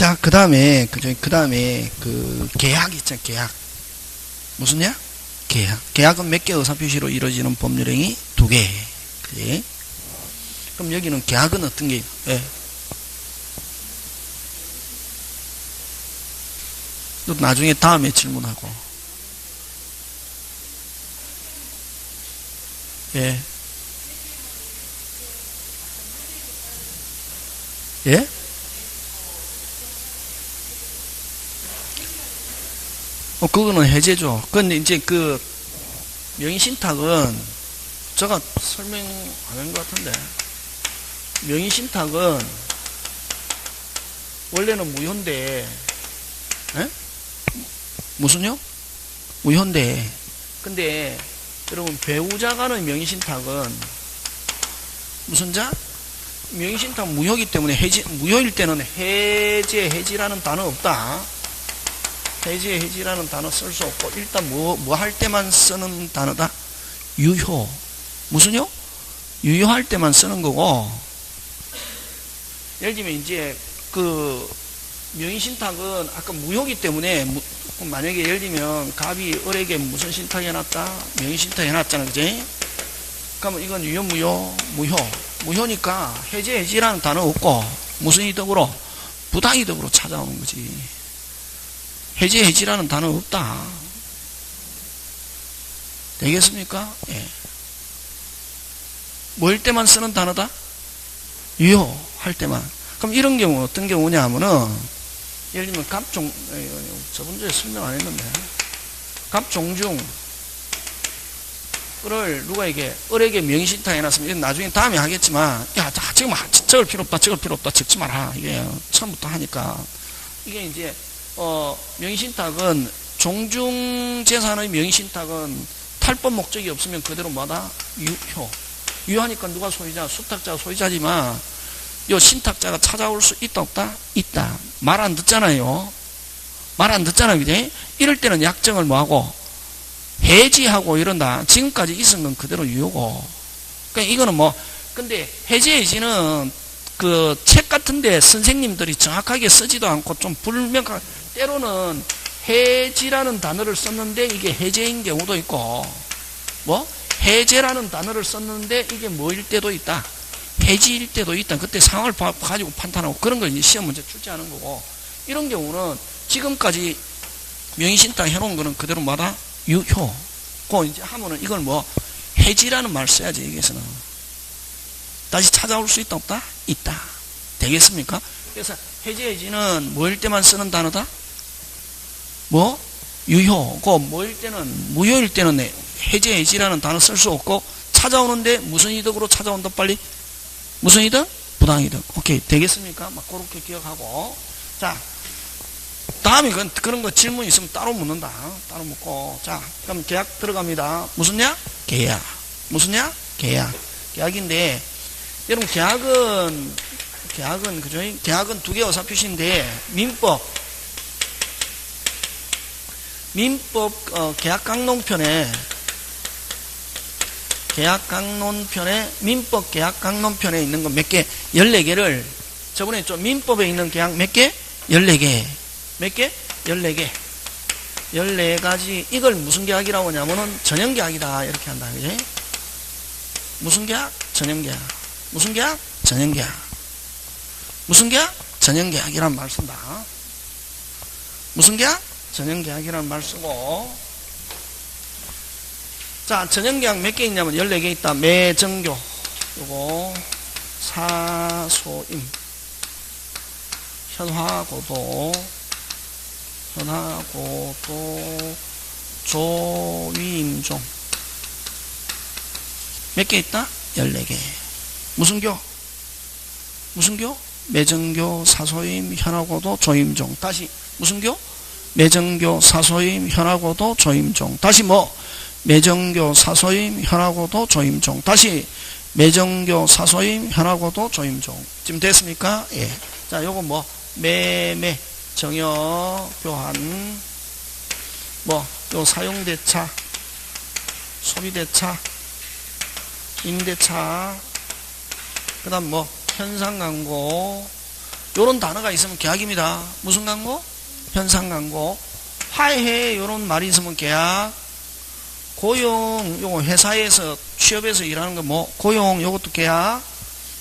자, 그 다음에 그 계약 있잖아. 계약. 무슨냐? 계약. 계약은 몇 개 의사표시로 이루어지는 법률행위? 2개. 그지? 그럼 여기는 계약은 어떤 게? 예. 또 나중에 다음에 질문하고. 예. 예? 그거는 해제죠. 근데 이제 그 명의신탁은 제가 설명 안 한 것 같은데, 명의신탁은 원래는 무효인데, 예? 무슨요? 무효인데, 근데 여러분 배우자 간의 명의신탁은 무슨 자? 명의신탁 무효이기 때문에 무효일 때는 해지라는 단어 없다. 해지라는 단어 쓸 수 없고, 일단 뭐 할 때만 쓰는 단어다? 유효. 무슨요? 유효할 때만 쓰는 거고, 예를 들면 이제 그 명의신탁은 아까 무효이기 때문에 만약에 예를 들면 갑이 을에게 무슨 신탁 해놨다? 명의신탁 해놨잖아. 그지? 그러면 이건 유효, 무효. 무효니까 해지라는 단어 없고, 무슨 이득으로? 부당이득으로 찾아오는 거지. 해지라는 단어 없다. 되겠습니까? 예. 뭐일 때만 쓰는 단어다? 유효할 때만. 그럼 이런 경우 어떤 경우냐 하면은, 예를 들면 저번주에 설명 안 했는데, 갑종중 을에게 명의신탁 해놨으면, 이건 나중에 다음에 하겠지만, 야, 지금 적을 필요 없다, 적지 마라. 이게 처음부터 하니까. 이게 이제 명의신탁은, 종중재산의 명의신탁은 탈법 목적이 없으면 그대로 뭐다? 유효하니까 누가 소유자? 수탁자가 소유자지만, 요 신탁자가 찾아올 수 있다, 없다? 있다. 말 안 듣잖아요. 그지? 이럴 때는 약정을 뭐하고? 해지하고 이런다. 지금까지 있은 건 그대로 유효고. 그러니까 이거는 근데 해지는 그 책 같은데 선생님들이 정확하게 쓰지도 않고 좀 불명확하게, 때로는 해지라는 단어를 썼는데 이게 해제인 경우도 있고, 해제라는 단어를 썼는데 이게 뭐일 때도 있다. 해지일 때도 있다. 그때 상황을 가지고 판단하고 그런 걸 이제 시험 문제 출제하는 거고, 이런 경우는 지금까지 명의신탁 해놓은 거는 그대로 뭐다? 유효. 그 이제 하면은 이걸 해지라는 말 써야지, 여기서는. 다시 찾아올 수 있다, 없다? 있다. 되겠습니까? 그래서 해지는 뭐일 때만 쓰는 단어다? 유효. 뭐일 때는, 무효일 때는 해지라는 단어 쓸 수 없고, 찾아오는데 무슨 이득으로 찾아온다, 빨리? 무슨 이득? 부당이득. 오케이. 되겠습니까? 그렇게 기억하고. 자, 다음에 그런 거 질문 있으면 따로 묻는다. 따로 묻고. 자, 그럼 계약 들어갑니다. 무슨냐? 계약. 무슨냐? 계약. 계약인데, 여러분, 계약은, 그죠? 계약은 2개 의사표시인데, 민법, 계약강론편에, 민법 계약강론편에 있는 거 몇 개? 14개를, 저번에 좀 민법에 있는 계약 몇 개? 14개. 몇 개? 14개. 14가지. 이걸 무슨 계약이라고 하냐면은 전형계약이다. 이렇게 한다. 그지? 무슨 계약? 전형계약. 무슨 계약? 전형계약. 무슨 계약? 전형계약이란 말 쓴다. 무슨 계약? 전형계약이란 말 쓰고. 자, 전형계약 몇 개 있냐면 14개 있다. 매정교. 요거. 사소임. 현화고도. 조위임종. 몇 개 있다? 14개. 무슨 교? 매정교, 사소임, 현화고도, 조임종. 다시 무슨 교? 매정교, 사소임, 현화고도, 조임종. 다시 매정교, 사소임, 현화고도, 조임종. 다시 매정교, 사소임, 현화고도, 조임종. 지금 됐습니까? 예. 자, 요거 매매, 정여, 교환, 요 사용대차, 소비대차, 임대차, 그 다음 현상광고, 요런 단어가 있으면 계약입니다. 무슨 광고? 현상 광고. 화해 요런 말이 있으면 계약. 고용 요거 회사에서 취업해서 일하는 거 뭐 고용 요것도 계약.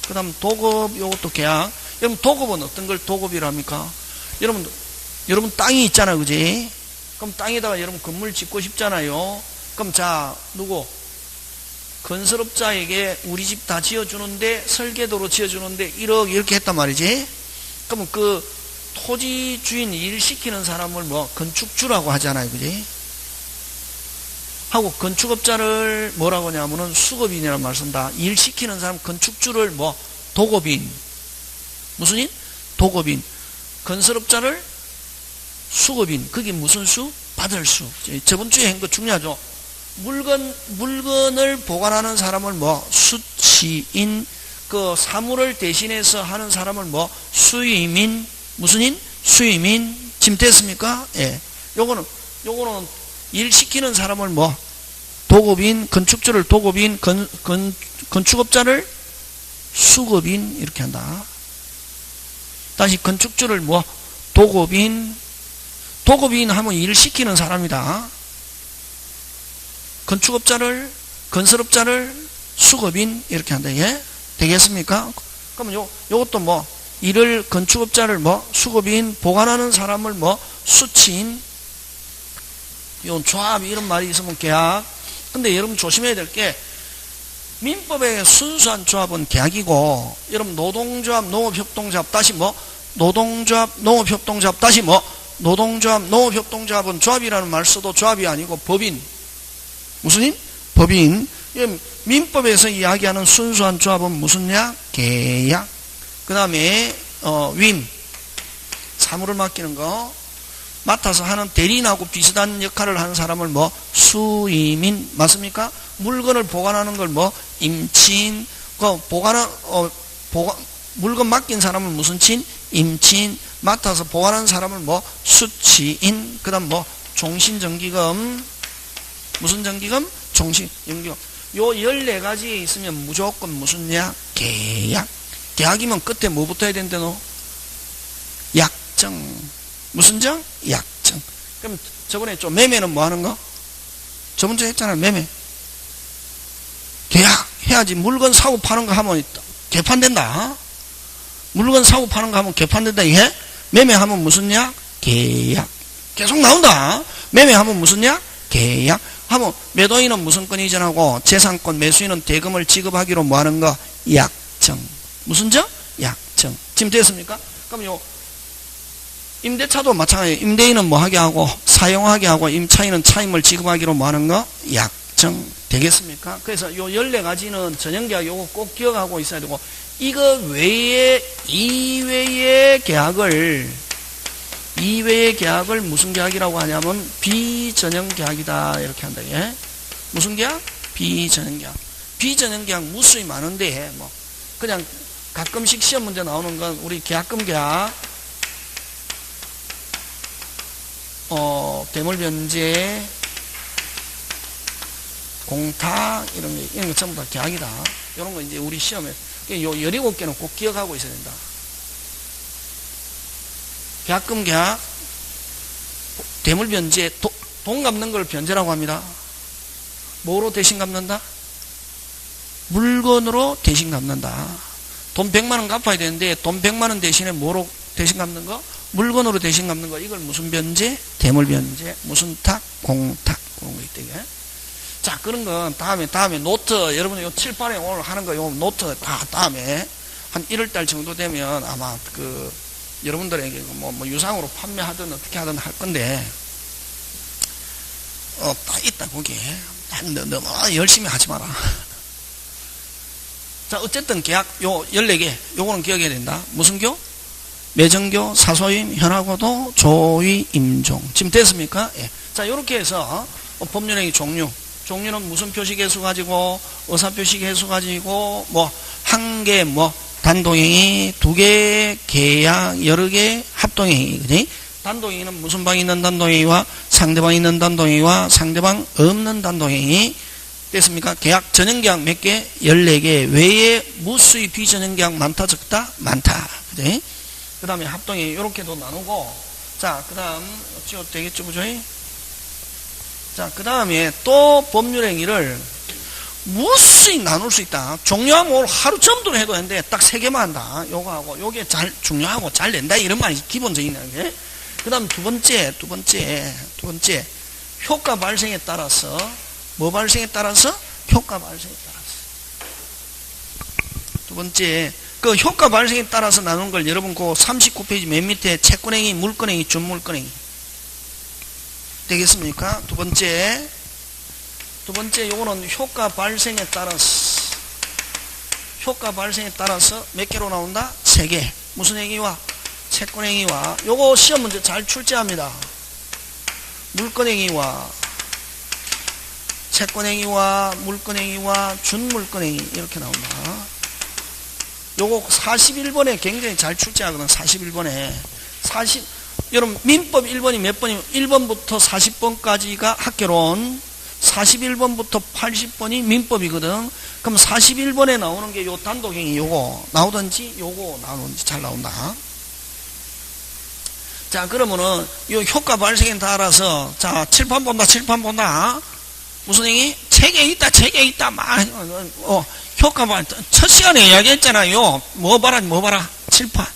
그 다음 도급 요것도 계약. 여러분 도급은 어떤 걸 도급이랍니까? 여러분 땅이 있잖아요, 그지? 그럼 땅에다가 여러분 건물 짓고 싶잖아요. 그럼 자 누구? 건설업자에게 우리 집 다 지어주는데 설계도로 지어주는데 1억 이렇게 했단 말이지. 그러면 그 토지 주인 일 시키는 사람을 뭐 건축주라고 하잖아요, 그지? 하고 건축업자를 뭐라고 하냐면은 수급인이라는 말 쓴다. 일 시키는 사람 건축주를 뭐 도급인. 무슨 인? 도급인. 건설업자를 수급인. 그게 무슨 수? 받을 수. 저번 주에 한 거 중요하죠. 물건을 보관하는 사람을 뭐 수취인. 그 사물을 대신해서 하는 사람을 뭐 수임인. 무슨 인? 수임인. 지금 됐습니까? 예. 요거는 일 시키는 사람을 뭐 도급인, 건축주를 도급인, 건축업자를 수급인 이렇게 한다. 다시 건축주를 뭐 도급인 하면 일 시키는 사람이다. 건설업자를 수급인 이렇게 한다. 예? 되겠습니까? 그러면 요것도 뭐 일을 건축업자를 뭐 수급인, 보관하는 사람을 뭐 수치인. 요 조합 이런 말이 있으면 계약. 근데 여러분 조심해야 될 게 민법의 순수한 조합은 계약이고 여러분 노동조합, 농업협동조합 다시 뭐 노동조합, 농업협동조합 다시 뭐 노동조합, 농업협동조합은 조합이라는 말 써도 조합이 아니고 법인. 무슨 인? 법인. 민법에서 이야기하는 순수한 조합은 무슨냐? 계약. 그 다음에 윈. 사물을 맡기는 거. 맡아서 하는 대리인하고 비슷한 역할을 하는 사람을 뭐 수임인. 맞습니까? 물건을 보관하는 걸 뭐 임친. 물건 맡긴 사람은 무슨 친? 임친. 맡아서 보관하는 사람을 뭐 수치인. 그 다음 뭐 종신정기금. 무슨 정기금? 종신정기금. 요 14가지에 있으면 무조건 무슨냐? 계약. 계약이면 끝에 뭐 붙어야 된대노? 약정. 무슨 정? 약정. 그럼 저번에 좀 매매는 뭐 하는 거? 저번 주에 했잖아요, 매매. 계약 해야지. 물건 사고 파는 거 하면 개판된다. 물건 사고 파는 거 하면 개판된다. 이게 매매하면 무슨 약? 계약. 계속 나온다. 매매하면 무슨 약? 계약. 하면 매도인은 무슨 권 이전하고 재산권 매수인은 대금을 지급하기로 뭐 하는 거? 약정. 무슨 정? 약정. 지금 됐습니까? 그럼 요 임대차도 마찬가지예요. 임대인은 뭐 하게 하고 사용하게 하고 임차인은 차임을 지급하기로 뭐 하는 거? 약정. 되겠습니까? 그래서 요 14가지는 전형계약 요거 꼭 기억하고 있어야 되고 이거 외에 이외의 계약을 무슨 계약이라고 하냐면 비전형계약이다 이렇게 한다. 예? 무슨 계약? 비전형계약. 비전형계약 무수히 많은데 뭐 그냥 가끔씩 시험 문제 나오는 건 우리 계약금 계약, 대물변제, 공탁 이런 거 전부 다 계약이다. 이런 거 이제 우리 시험에 요 17개는 꼭 기억하고 있어야 된다. 계약금 계약, 대물변제, 돈 갚는 걸 변제라고 합니다. 뭐로 대신 갚는다? 물건으로 대신 갚는다. 돈 100만원 갚아야 되는데 돈 100만원 대신에 뭐로 대신 갚는 거? 물건으로 대신 갚는 거. 이걸 무슨 변제? 대물변제. 무슨 탁? 공탁. 그런 거 있대요. 자, 그런 건 다음에 노트, 여러분 요 7, 8에 오늘 하는 거 요 노트 다 다음에 한 1월달 정도 되면 아마 여러분들에게 뭐 유상으로 판매하든 어떻게 하든 할 건데, 다 있다, 거기에. 너무 열심히 하지 마라. 자, 어쨌든 계약, 요 14개, 요거는 기억해야 된다. 무슨 교? 매정교, 사소임, 현하고도, 조의, 임종. 지금 됐습니까? 예. 자, 요렇게 해서, 법률행위 종류는 무슨 표시 개수 가지고, 의사표시 개수 가지고, 한 개, 단독행위, 2개, 계약, 여러 개, 합동행위. 그지? 단독행위는 무슨 방 있는 단독행위와 상대방 있는 단독행위와 상대방 없는 단독행위. 됐습니까? 계약, 전형계약 몇 개? 14개. 외에 무수히 비전형계약 많다, 적다? 많다. 그지? 그 다음에 합동이 이렇게도 나누고, 자, 그 다음, 어찌 되겠죠, 그죠? 자, 그 다음에 또 법률행위를 무수히 나눌 수 있다. 종료하면 오늘 하루 전부터 해도 되는데, 딱 3개만 한다. 요거하고, 요게 잘, 중요하고 잘 낸다. 이런 말이 기본적인 게. 그 다음 두 번째. 효과 발생에 따라서, 뭐 발생에 따라서? 효과 발생에 따라서. 두 번째, 그 효과 발생에 따라서 나눈 걸 여러분 그 39페이지 맨 밑에 채권행위, 물권행위, 준물권행위 되겠습니까? 두 번째 요거는 효과 발생에 따라서 몇 개로 나온다? 3개. 무슨 행위와? 채권행위와. 요거 시험 문제 잘 출제합니다. 물권행위와 채권행위와 물권행위와 준물권행위 이렇게 나온다. 요거 41번에 굉장히 잘 출제하거든. 41번에. 여러분 민법 1번이 몇 번이면 1번부터 40번까지가 학개론, 41번부터 80번이 민법이거든. 그럼 41번에 나오는 게 요 단독행위 요거 나오든지 요거 나오든지 잘 나온다. 자, 그러면은 요 효과 발생에 따라서 자, 칠판 본다. 무슨 행위? 책에 있다. 효과 발생. 첫 시간에 이야기했잖아요. 뭐 봐라. 칠판.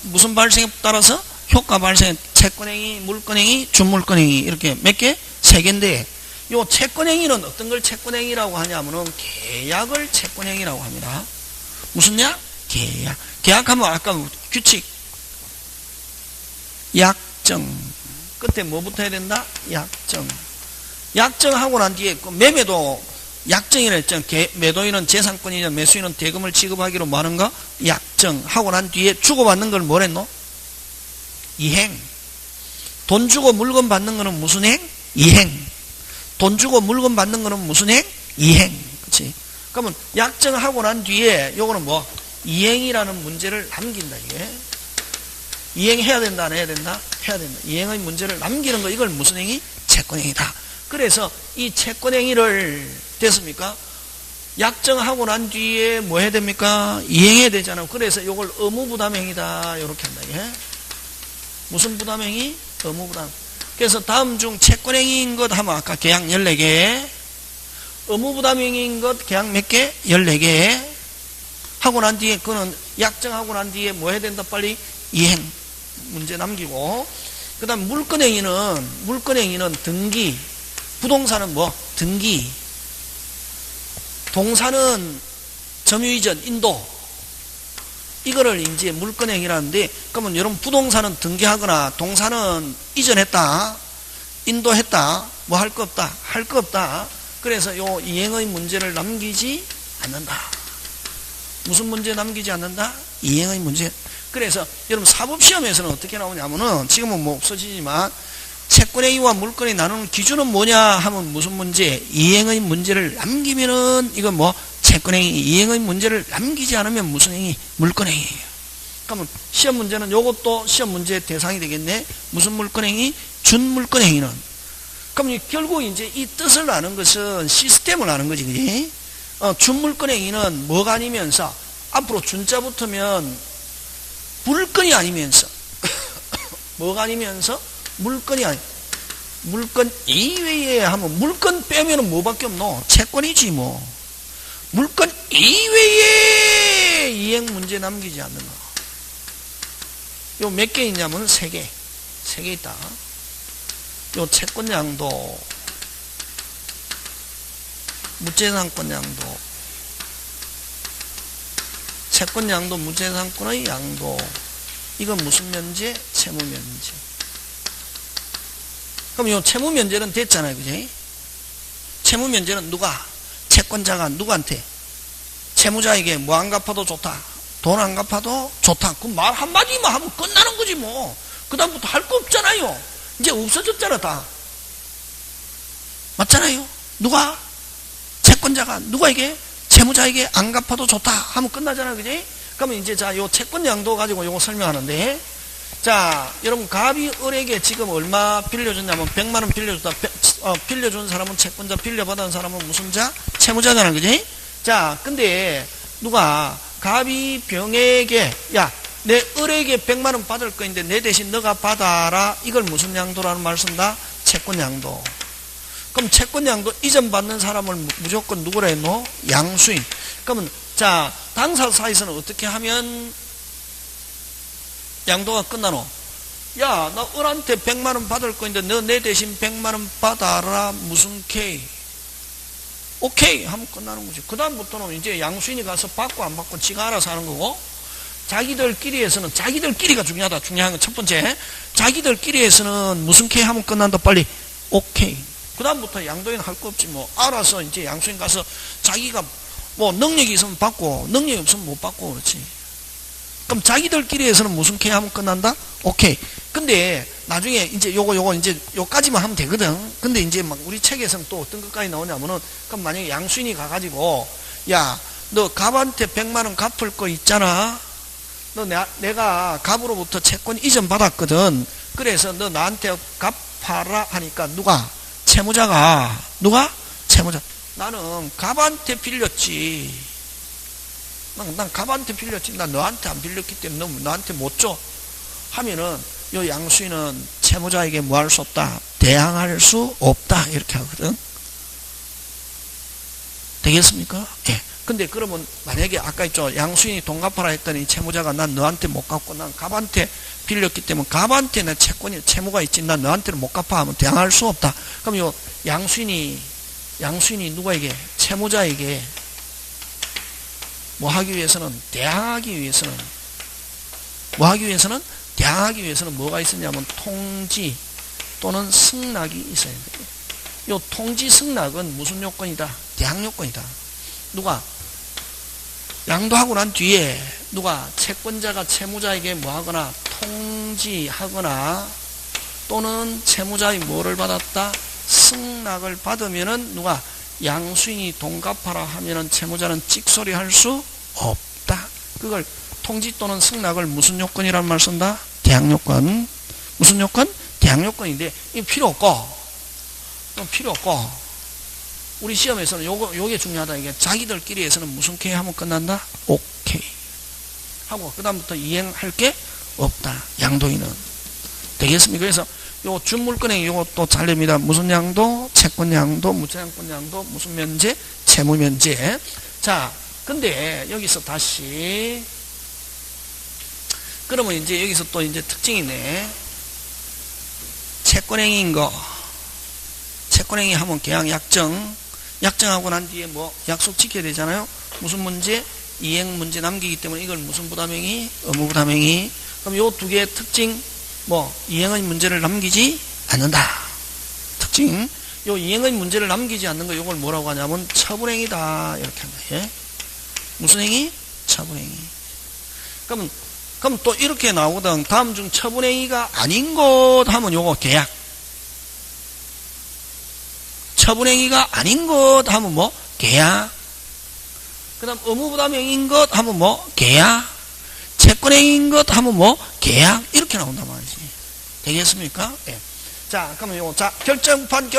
무슨 발생에 따라서? 효과 발생, 채권행위, 물권행위, 준물권행위. 이렇게 몇 개? 3개인데, 요 채권행위는 어떤 걸 채권행위라고 하냐면은, 계약을 채권행위라고 합니다. 무슨 약? 계약. 계약하면 아까 규칙. 약정. 끝에 뭐 붙어야 된다? 약정. 약정하고 난 뒤에, 매매도 약정이라 했잖아. 매도인은 재산권이냐, 매수인은 대금을 지급하기로 뭐 하는가? 약정하고 난 뒤에 주고받는 걸 뭐랬노? 이행. 돈 주고 물건 받는 거는 무슨 행? 이행. 돈 주고 물건 받는 거는 무슨 행? 이행. 그치? 그러면 약정하고 난 뒤에 요거는 뭐? 이행이라는 문제를 남긴다, 이게. 이행해야 된다, 안 해야 된다? 해야 된다. 이행의 문제를 남기는 거, 이걸 무슨 행위? 채권행위다. 그래서 이 채권행위를 됐습니까? 약정하고 난 뒤에 뭐 해야 됩니까? 이행해야 되잖아요. 그래서 이걸 의무부담행위다 이렇게 한다. 예? 무슨 부담행위? 의무부담. 그래서 다음 중 채권행위인 것 하면 아까 계약 14개, 의무부담행위인 것 계약 몇 개? 14개 하고 난 뒤에 그거는 약정하고 난 뒤에 뭐 해야 된다? 빨리 이행 문제 남기고, 그 다음 물권행위는 등기, 부동산은 뭐? 등기, 동산은 점유이전, 인도, 이거를 이제 물권행위라는데, 그러면 여러분 부동산은 등기하거나 동산은 이전했다, 인도했다, 뭐 할 거 없다, 할 거 없다. 그래서 요 이행의 문제를 남기지 않는다. 무슨 문제 남기지 않는다? 이행의 문제. 그래서 여러분 사법시험에서는 어떻게 나오냐면은, 지금은 뭐 없어지지만 채권행위와 물권행위 나누는 기준은 뭐냐 하면 무슨 문제? 이행의 문제를 남기면은 이건 뭐 채권행위, 이행의 문제를 남기지 않으면 무슨 행위? 물권행위예요. 그러면 시험 문제는 요것도 시험 문제의 대상이 되겠네. 무슨 물권행위? 준물권행위는. 그럼 결국 이제 이 뜻을 아는 것은 시스템을 아는 거지, 그지? 준물권행위는 뭐가 아니면서, 앞으로 준자 붙으면 물건이 아니면서 뭐가 아니면서? 물건이 아니, 물건 이외에 하면, 물건 빼면은 뭐밖에 없노? 채권이지 뭐. 물건 이외에 이행 문제 남기지 않는 거. 요 몇 개 있냐면 3개 있다. 요 채권양도, 무채상권양도, 채권양도, 무채상권의 양도. 이건 무슨 면제? 채무면제. 그럼 요 채무면제는 됐잖아요, 그지? 채무면제는 누가? 채권자가 누구한테? 채무자에게 뭐 안 갚아도 좋다, 돈 안 갚아도 좋다. 그 말 한마디만 하면 끝나는 거지 뭐. 그 다음부터 할 거 없잖아요. 이제 없어졌잖아 다. 맞잖아요. 누가? 채권자가 누구에게? 채무자에게 안 갚아도 좋다 하면 끝나잖아요, 그지? 그러면 이제 자, 요 채권양도 가지고 요거 설명하는데, 자, 여러분 갑이 을에게 지금 얼마 빌려줬냐면 100만원 빌려줬다. 빌려준 사람은 채권자, 빌려받은 사람은 무슨 자? 채무자잖아, 그지? 자, 근데 누가 갑이 병에게, 야, 내 을에게 100만 원 받을 거인데 내 대신 너가 받아라. 이걸 무슨 양도라는 말 쓴다? 채권 양도. 그럼 채권 양도 이전 받는 사람을 무조건 누구라 했노? 양수인. 그러면 자, 당사 사이에서는 어떻게 하면 양도가 끝나노? 야, 나 을한테 100만 원 받을 거인데 너 내 대신 100만 원 받아라. 무슨 K? 오케이 하면 끝나는 거지. 그 다음부터는 이제 양수인이 가서 받고 안 받고 지가 알아서 하는 거고, 자기들끼리에서는, 자기들끼리가 중요하다. 중요한 건 첫 번째, 자기들끼리에서는 무슨 K 하면 끝난다. 빨리 오케이. 그 다음부터 양도인 할 거 없지. 뭐 알아서 이제 양수인 가서 자기가 뭐 능력이 있으면 받고 능력이 없으면 못 받고 그렇지. 그럼 자기들끼리에서는 무슨 K 하면 끝난다? 오케이. 근데 나중에 이제 요거 이제 요까지만 하면 되거든. 근데 이제 막 우리 책에서는 또 어떤 것까지 나오냐면은, 그럼 만약에 양수인이 가가지고, 야, 너 갑한테 100만 원 갚을 거 있잖아. 너 내가 갑으로부터 채권 이전 받았거든. 그래서 너 나한테 갚아라 하니까 누가? 채무자가. 누가? 채무자. 나는 갑한테 빌렸지. 난 갑한테 빌렸지. 난 너한테 안 빌렸기 때문에 너 나한테 못 줘. 하면은 요 양수인은 채무자에게 뭐 할 수 없다? 대항할 수 없다. 이렇게 하거든. 되겠습니까? 예. 근데 그러면 만약에 아까 있죠. 양수인이 돈 갚아라 했더니 채무자가 난 너한테 못 갚고 난 갑한테 빌렸기 때문에 갑한테 내 채무가 있지. 난 너한테는 못 갚아 하면 대항할 수 없다. 그럼 요 양수인이 누구에게? 채무자에게 뭐 하기 위해서는? 대항하기 위해서는 뭐 하기 위해서는? 대항하기 위해서는 뭐가 있었냐면 통지 또는 승낙이 있어야 돼요. 요 통지 승낙은 무슨 요건이다? 대항 요건이다. 누가? 양도하고 난 뒤에 누가? 채권자가 채무자에게 뭐 하거나 통지하거나 또는 채무자의 뭐를 받았다? 승낙을 받으면은 누가? 양수인이 돈 갚아라 하면은 채무자는 찍소리 할 수 없다. 그걸 통지 또는 승낙을 무슨 요건이란 말 쓴다? 대항 요건. 무슨 요건? 대항 요건인데 이거 필요 없고 우리 시험에서는 요게 중요하다. 이게 자기들끼리에서는 무슨 K 하면 끝난다? 오케이 하고 그 다음부터 이행할 게 없다. 양도인은. 되겠습니까? 그래서 요 준물권행 요것도 잘 됩니다. 무슨 양도? 채권 양도, 무채양권 양도, 무슨 면제? 채무 면제. 자, 근데 여기서 다시 그러면 이제 여기서 또 이제 특징이네. 채권행위인 거. 채권행위 하면 계약 약정하고 난 뒤에 뭐 약속 지켜야 되잖아요. 무슨 문제? 이행 문제 남기기 때문에 이걸 무슨 부담행위? 의무부담행위. 그럼 요 두 개의 특징, 뭐 이행의 문제를 남기지 않는다. 특징. 요 이행의 문제를 남기지 않는 거 요걸 뭐라고 하냐면 처분행위다. 이렇게 합니다. 예? 무슨 행위? 처분행위. 그럼 또 이렇게 나오거든. 다음 중 처분행위가 아닌 것 하면 요거 계약. 처분행위가 아닌 것 하면 뭐? 계약. 그 다음 의무부담행위인 것 하면 뭐? 계약. 채권행위인 것 하면 뭐? 계약. 이렇게 나온단 말이지. 되겠습니까? 예. 자, 그러면 요거, 자, 결정판.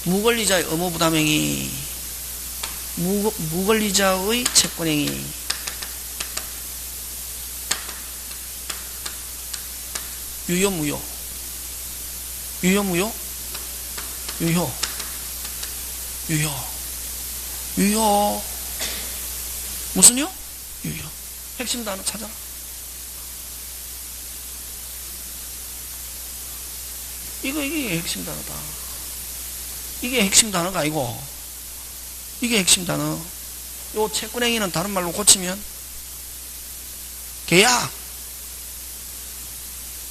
무권리자의 의무부담행위, 무권리자의 채권행위, 유효. 무슨요? 유효. 핵심 단어 찾아라. 이게 핵심 단어다. 이게 핵심 단어가 아니고 이게 핵심 단어. 요 채권행위는 다른 말로 고치면 계약.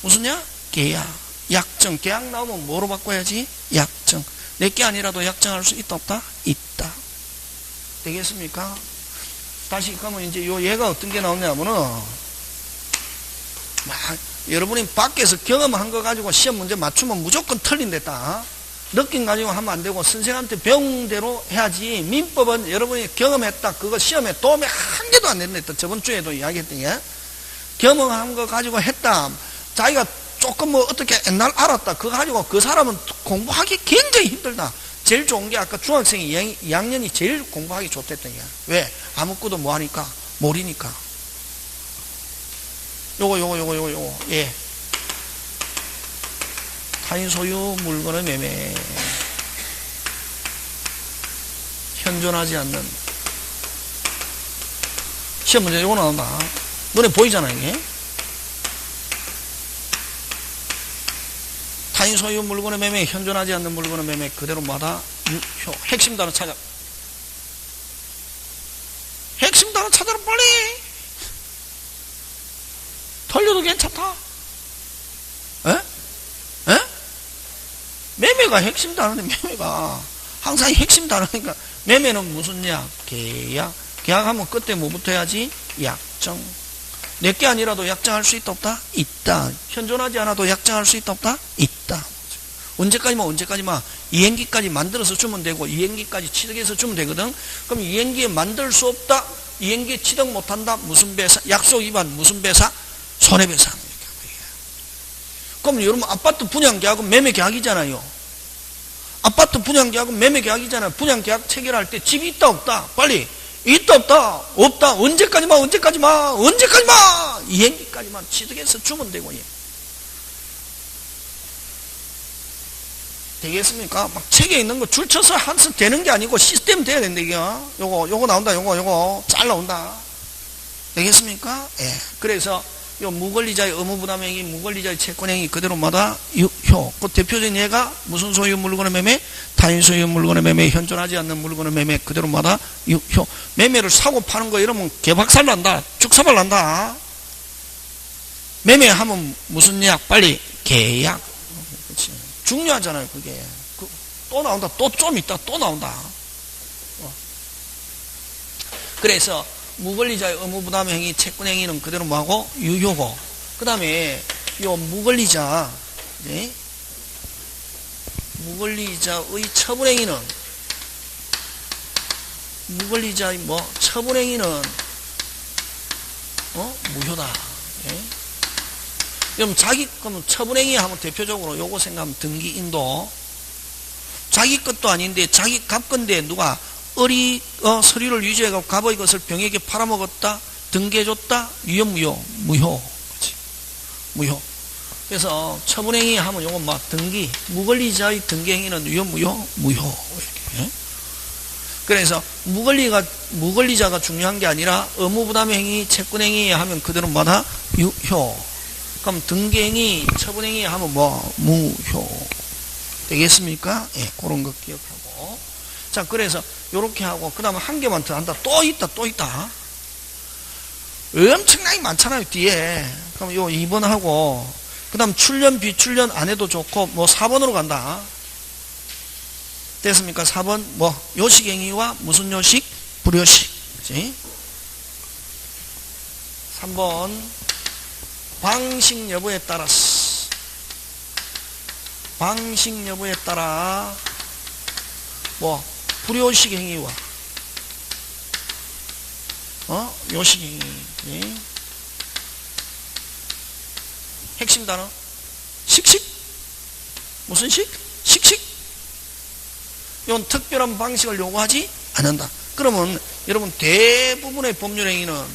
무슨냐? 계약. 약정. 계약 나오면 뭐로 바꿔야지? 약정. 내게 아니라도 약정할 수 있다 없다? 있다. 되겠습니까? 다시 그러면 이제 요 얘가 어떤 게 나오냐면은 막 여러분이 밖에서 경험한 거 가지고 시험 문제 맞추면 무조건 틀린댔다. 느낌 가지고 하면 안 되고 선생한테 배운 대로 해야지. 민법은 여러분이 경험했다. 그거 시험에 도움이 한 개도 안 된다. 저번 주에도 이야기했던 게. 겸응한 거 가지고 했다. 자기가 조금 뭐 어떻게 옛날 알았다. 그거 가지고 그 사람은 공부하기 굉장히 힘들다. 제일 좋은 게 아까 중학생이 2학년이 제일 공부하기 좋댔던 게. 왜? 아무것도 뭐 하니까? 모르니까. 요거. 예. 타인 소유 물건의 매매. 현존하지 않는. 시험 문제 요거 나온다. 눈에 보이잖아, 이게. 타인 소유 물건의 매매, 현존하지 않는 물건의 매매, 그대로 마다 유효. 핵심 단어 찾아. 핵심 단어 찾아라, 빨리! 털려도 괜찮다. 에? 매매가 핵심 단어인데, 매매가. 항상 핵심 단어니까. 매매는 무슨 약? 계약. 계약하면 끝에 뭐부터 해야지? 약정. 내게 아니라도 약정할 수 있다, 없다? 있다. 현존하지 않아도 약정할 수 있다, 없다? 있다. 언제까지만 이행기까지 만들어서 주면 되고 이행기까지 취득해서 주면 되거든. 그럼 이행기에 만들 수 없다, 이행기에 취득 못한다, 무슨 배상? 약속 위반, 무슨 배상? 손해배상. 그럼 여러분 아파트 분양계약은 매매계약이잖아요. 아파트 분양계약은 매매계약이잖아요. 분양계약 체결할 때 집이 있다, 없다? 빨리. 있다, 없다? 없다. 언제까지만 이행기까지만 취득해서 주면 되고. 되겠습니까? 막 책에 있는 거 줄 쳐서 한스 되는 게 아니고 시스템 돼야 된다, 이게. 요거 나온다, 요거 잘 나온다. 되겠습니까? 예. 그래서 요 무권리자의 의무부담행위, 무권리자의 채권행위 그대로마다 유효. 그 대표적인 예가 무슨 소유 물건의 매매? 타인 소유 물건의 매매, 현존하지 않는 물건의 매매 그대로마다 유효. 매매를 사고 파는 거 이러면 개박살 난다. 죽사발 난다. 매매하면 무슨 약? 빨리 계약. 그렇지. 중요하잖아요, 그게. 또 나온다. 또 좀 있다. 또 나온다. 그래서 무권리자의 의무부담행위, 채권행위는 그대로 뭐하고? 유효고. 그 다음에 요 무권리자, 네? 무권리자의 처분행위는, 무권리자의 처분행위는 무효다. 네? 그럼 그럼 처분행위 하면 대표적으로 요거 생각하면 등기 인도. 자기 것도 아닌데 자기 갑 건데 누가 서류를 유지해서 갑의 것을 병에게 팔아먹었다, 등기해줬다, 유효, 무효. 그렇지. 무효. 그래서 처분행위 하면 요건 등기, 무권리자의 등기행위는 유효, 무효. 이렇게. 그래서 무권리자가 중요한 게 아니라 의무부담행위, 채권행위 하면 그대로 뭐다? 유효. 그럼 등기행위, 처분행위 하면 무효. 되겠습니까? 예, 그런 거 기억하고. 자, 그래서 요렇게 하고, 그 다음에 한 개만 더 한다. 또 있다. 엄청나게 많잖아요, 뒤에. 그럼 요 2번 하고, 그 다음 출연, 비출연 안 해도 좋고, 4번으로 간다. 됐습니까? 4번, 요식행위와 무슨 요식? 불요식. 그치? 3번, 방식 여부에 따라서. 방식 여부에 따라, 불요식 행위와 요식 행위. 네. 핵심 단어 식식. 무슨 식? 식식. 이건 특별한 방식을 요구하지 않는다. 그러면 여러분 대부분의 법률 행위는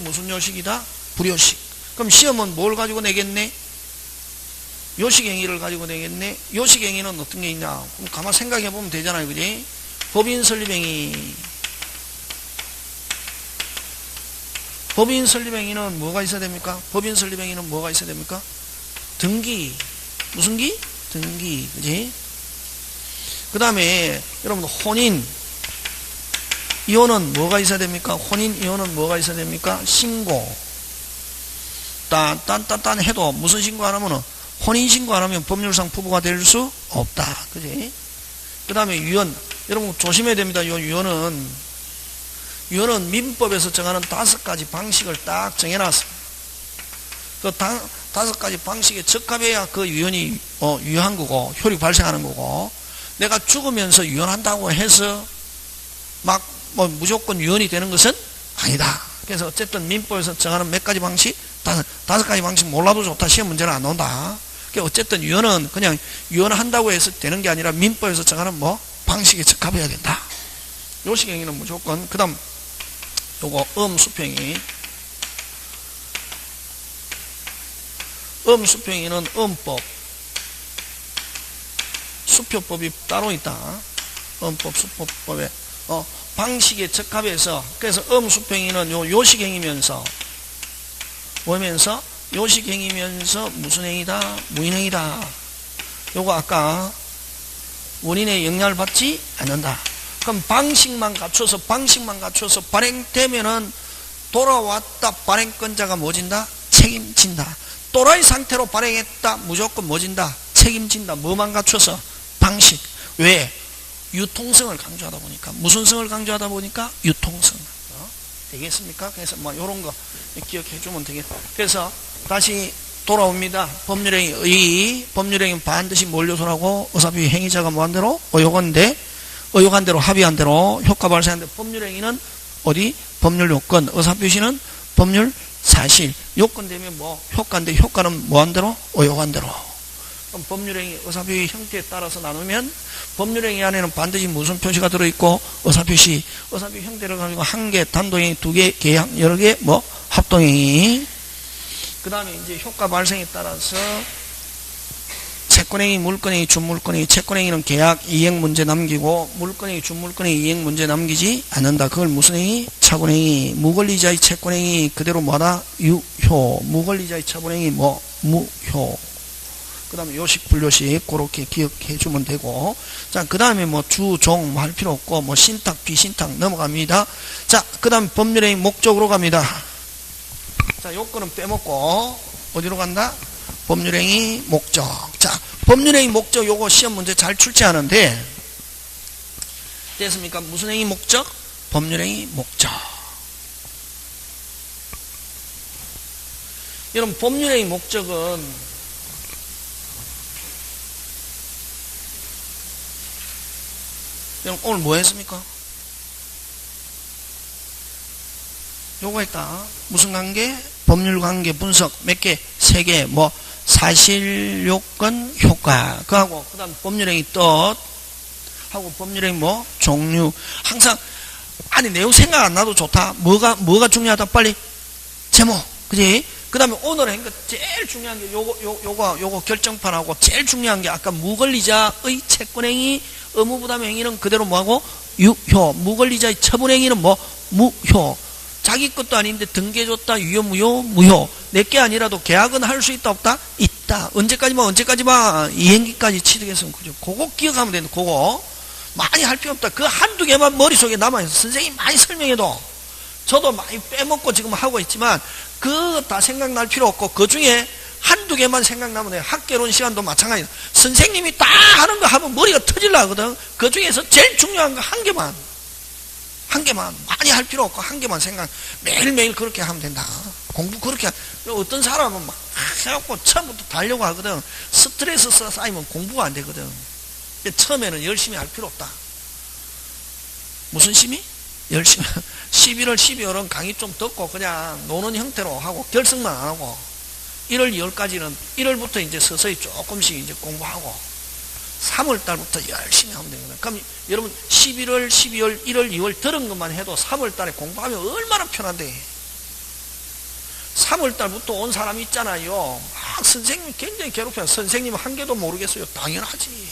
무슨 요식이다? 불요식. 그럼 시험은 뭘 가지고 내겠네? 요식행위를 가지고 내겠네. 요식행위는 어떤 게 있냐? 그럼 가만 생각해 보면 되잖아요, 그지? 법인 설립행위. 법인 설립행위는 뭐가 있어야 됩니까? 법인 설립행위는 뭐가 있어야 됩니까? 등기. 무슨 기? 등기. 그지? 그 다음에 여러분 혼인. 이혼은 뭐가 있어야 됩니까? 혼인 이혼은 뭐가 있어야 됩니까? 신고. 딴 해도 무슨 신고 안 하면은 혼인신고 안 하면 법률상 부부가 될 수 없다. 그지? 그 다음에 유언. 여러분 조심해야 됩니다. 유언은 민법에서 정하는 5가지 방식을 딱 정해놨습니다. 그 5가지 방식에 적합해야 그 유언이 유효한 거고 효력이 발생하는 거고, 내가 죽으면서 유언한다고 해서 무조건 유언이 되는 것은 아니다. 그래서 어쨌든 민법에서 정하는 몇 가지 방식? 다섯 가지 방식 몰라도 좋다. 시험 문제는 안 나온다. 그러니까 어쨌든 유언은 그냥 유언한다고 해서 되는 게 아니라 민법에서 정하는 뭐 방식에 적합해야 된다. 요식행위는 무조건. 그 다음 요거 수평이. 수평이는 음법, 수표법이 따로 있다. 음법, 수표법에 방식에 적합해서. 그래서 수평이는 요식행위면서 뭐면서 요식행위면서 무슨 행위다? 무인행위다. 요거 아까 원인의 영향을 받지 않는다. 그럼 방식만 갖춰서 발행되면은 돌아왔다 발행권자가 뭐진다? 책임진다. 또라이 상태로 발행했다 무조건 뭐진다? 책임진다. 뭐만 갖춰서? 방식. 왜? 유통성을 강조하다 보니까. 무슨 성을 강조하다 보니까? 유통성. 되겠습니까? 그래서 뭐 요런 거 기억해 주면 되겠다. 그래서 다시 돌아옵니다. 법률행위 의. 법률행위는 반드시 뭘 요소라고? 의사비위 행위자가 뭐한 대로? 의혹한 대로 합의한 대로 효과 발생한 대로. 법률행위는 어디? 법률 요건. 의사표시는 법률 사실. 요건 되면 뭐 효과인데 효과는 뭐한 대로? 의혹한 대로. 그럼 법률행위 의사표시 형태에 따라서 나누면 법률행위 안에는 반드시 무슨 표시가 들어있고 의사표시 형태를 가지고 한 개, 단독행위, 두 개, 계약, 여러 개, 뭐 합동행위. 그 다음에 이제 효과 발생에 따라서 채권행위, 물권행위, 준물권행위. 채권행위는 계약, 이행 문제 남기고 물권행위, 준물권행위, 이행 문제 남기지 않는다. 그걸 무슨 행위? 처분행위. 무권리자의 채권행위 그대로 뭐하다? 유효. 무권리자의 처분행위 뭐? 무효. 그 다음에 요식, 불요식 그렇게 기억해 주면 되고. 자, 그 다음에 뭐 주, 종 뭐 할 필요 없고 뭐 신탁, 비신탁 넘어갑니다. 자, 그 다음 법률행위 목적으로 갑니다. 자, 요거는 빼먹고 어디로 간다? 법률행위 목적. 자, 법률행위 목적 요거 시험 문제 잘 출제하는데 됐습니까? 무슨 행위 목적? 법률행위 목적. 여러분 법률행위 목적은 여러분 오늘 뭐 했습니까? 요거 했다. 무슨 관계? 법률 관계 분석 몇 개? 3개. 뭐 사실 요건 효과 그하고 그 다음 법률행위 뜻 하고 법률행위 뭐 종류. 항상 아니 내용 생각 안 나도 좋다. 뭐가 중요하다? 빨리 제목. 그지? 그 다음에 오늘 한 거 제일 중요한 게 요거 결정판하고 제일 중요한 게 아까 무권리자의 채권행위 의무부담행위는 그대로 뭐하고? 유효. 무권리자의 처분행위는 뭐? 무효. 자기 것도 아닌데 등기해줬다. 유효, 무효, 무효. 내게 아니라도 계약은 할 수 있다, 없다? 있다. 언제까지만 이행기까지 취득했으면 그죠. 그거 기억하면 되는데 그거 많이 할 필요 없다. 그 한두 개만 머릿속에 남아있어. 선생님이 많이 설명해도 저도 많이 빼먹고 지금 하고 있지만 그거 다 생각날 필요 없고 그 중에 한두 개만 생각나면 돼요. 학개론 시간도 마찬가지다. 선생님이 다 하는 거 하면 머리가 터질라 하거든. 그 중에서 제일 중요한 거 한 개만 많이 할 필요 없고 한 개만 매일매일 그렇게 하면 된다. 공부 그렇게 어떤 사람은 막 해갖고 처음부터 다 하려고 하거든. 스트레스 쌓이면 공부가 안 되거든. 처음에는 열심히 할 필요 없다. 무슨 심의? 열심히 11월 12월은 강의 좀 듣고 그냥 노는 형태로 하고 결승만 안 하고 1월 2월까지는 1월부터 이제 서서히 조금씩 이제 공부하고 3월 달부터 열심히 하면 되거든. 그럼 여러분 11월, 12월, 1월, 2월 들은 것만 해도 3월 달에 공부하면 얼마나 편한데. 3월 달부터 온 사람이 있잖아요. 막 선생님 굉장히 괴롭혀요. 선생님 한 개도 모르겠어요. 당연하지.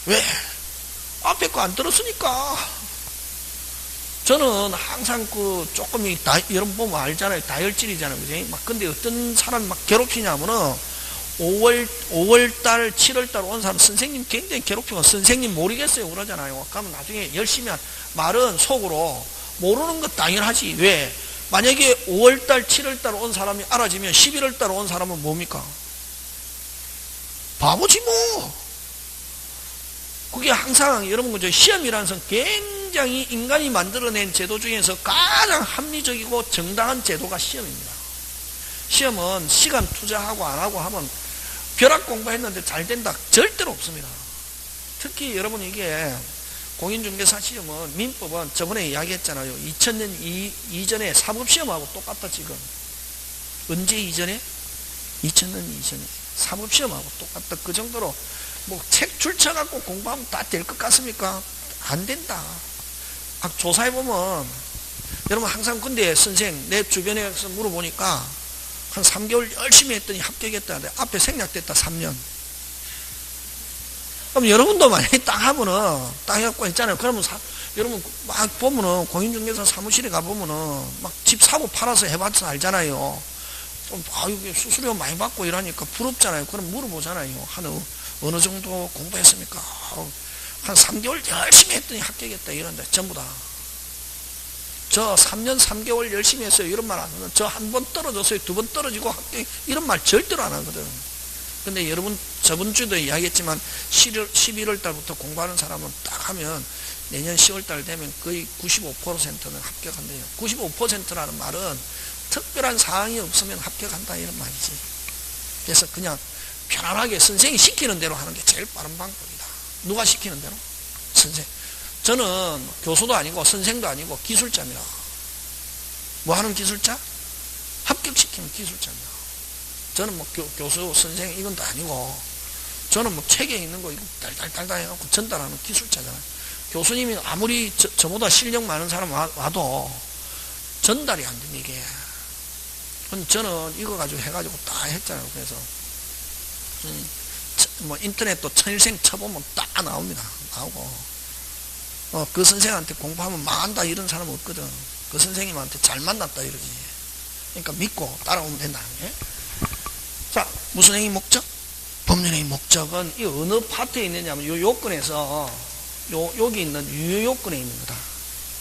왜? 앞에 거 안 들었으니까. 저는 항상 조금 여러분 보면 알잖아요. 다혈질이잖아요. 그지? 막 근데 어떤 사람이 막 괴롭히냐면은 5월달, 7월달 온 사람 선생님 굉장히 괴롭히고 선생님 모르겠어요 그러잖아요. 그러면 나중에 열심히 말은 속으로 모르는 것 당연하지. 왜? 만약에 5월달, 7월달 온 사람이 알아지면 11월달 온 사람은 뭡니까? 바보지 뭐. 그게 항상 여러분 그죠? 시험이라는 것은 굉장히 인간이 만들어낸 제도 중에서 가장 합리적이고 정당한 제도가 시험입니다. 시험은 시간 투자하고 안 하고 하면 벼락 공부했는데 잘 된다. 절대로 없습니다. 특히 여러분 이게 공인중개사 시험은 민법은 저번에 이야기했잖아요. 2000년 이전에 사법시험하고 똑같다 지금. 언제 이전에? 2000년 이전에 사법시험하고 똑같다. 그 정도로 뭐 책 줄쳐갖고 공부하면 다 될 것 같습니까? 안 된다. 조사해보면 여러분 항상 근데 선생 내 주변에서 물어보니까 한 3개월 열심히 했더니 합격했다는데 앞에 생략됐다 3년. 그럼 여러분도 만약에 딱 하면은 딱 해갖고 있잖아요. 그러면 여러분 막 보면은 공인중개사 사무실에 가보면은 막 집 사고 팔아서 해봐서 알잖아요. 좀 이게 수수료 많이 받고 이러니까 부럽잖아요. 그럼 물어보잖아요. 어느 정도 공부했습니까? 한 3개월 열심히 했더니 합격했다 이런데 전부 다. 저 3년 3개월 열심히 했어요. 이런 말 안 하면 저 한 번 떨어졌어요. 2번 떨어지고 합격 이런 말 절대로 안 하거든. 근데 여러분 저번 주도 이야기했지만 11월 달부터 공부하는 사람은 딱 하면 내년 10월 달 되면 거의 95%는 합격한대요. 95%라는 말은 특별한 사항이 없으면 합격한다 이런 말이지. 그래서 그냥 편안하게 선생이 시키는 대로 하는 게 제일 빠른 방법이다. 누가 시키는 대로? 선생. 저는 교수도 아니고 선생도 아니고 기술자입니다. 뭐 하는 기술자? 합격시키는 기술자입니다. 저는 뭐 교수, 선생 이건 다 아니고 저는 뭐 책에 있는 거 이거 달달달달 해갖고 전달하는 기술자잖아요. 교수님이 아무리 저보다 실력 많은 사람 와도 전달이 안 됩니다 이게. 저는 이거 가지고 해가지고 다 했잖아요. 그래서 뭐 인터넷도 천일생 쳐보면 딱 나옵니다. 나오고 그 선생한테 공부하면 망한다 이런 사람 없거든. 그 선생님한테 잘 만났다 이러지. 그러니까 믿고 따라오면 된다. 예? 자, 무슨 행위 목적? 법률행위 목적은 이 어느 파트에 있느냐면 요 요건에서 여기 있는 유효요건에 있는 거다.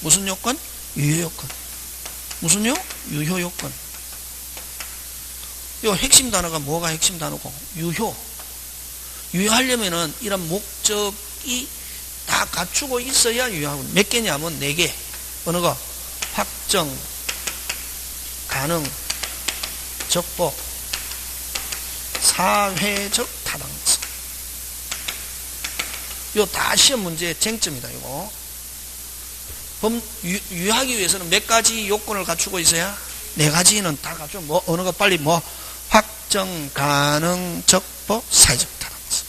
무슨 요건? 유효요건. 무슨 요? 유효요건. 요 핵심 단어가 뭐가 핵심 단어고? 유효. 유효하려면은 이런 목적이 다 갖추고 있어야 유효하고. 몇 개냐면 4개. 어느 거? 확정, 가능, 적법, 사회적 타당성. 요 다 시험 문제의 쟁점이다. 이거 유효하기 위해서는 몇 가지 요건을 갖추고 있어야? 4가지는 다 갖추고 뭐 어느 거 빨리 뭐 확정, 가능, 적법, 사회적 타당성.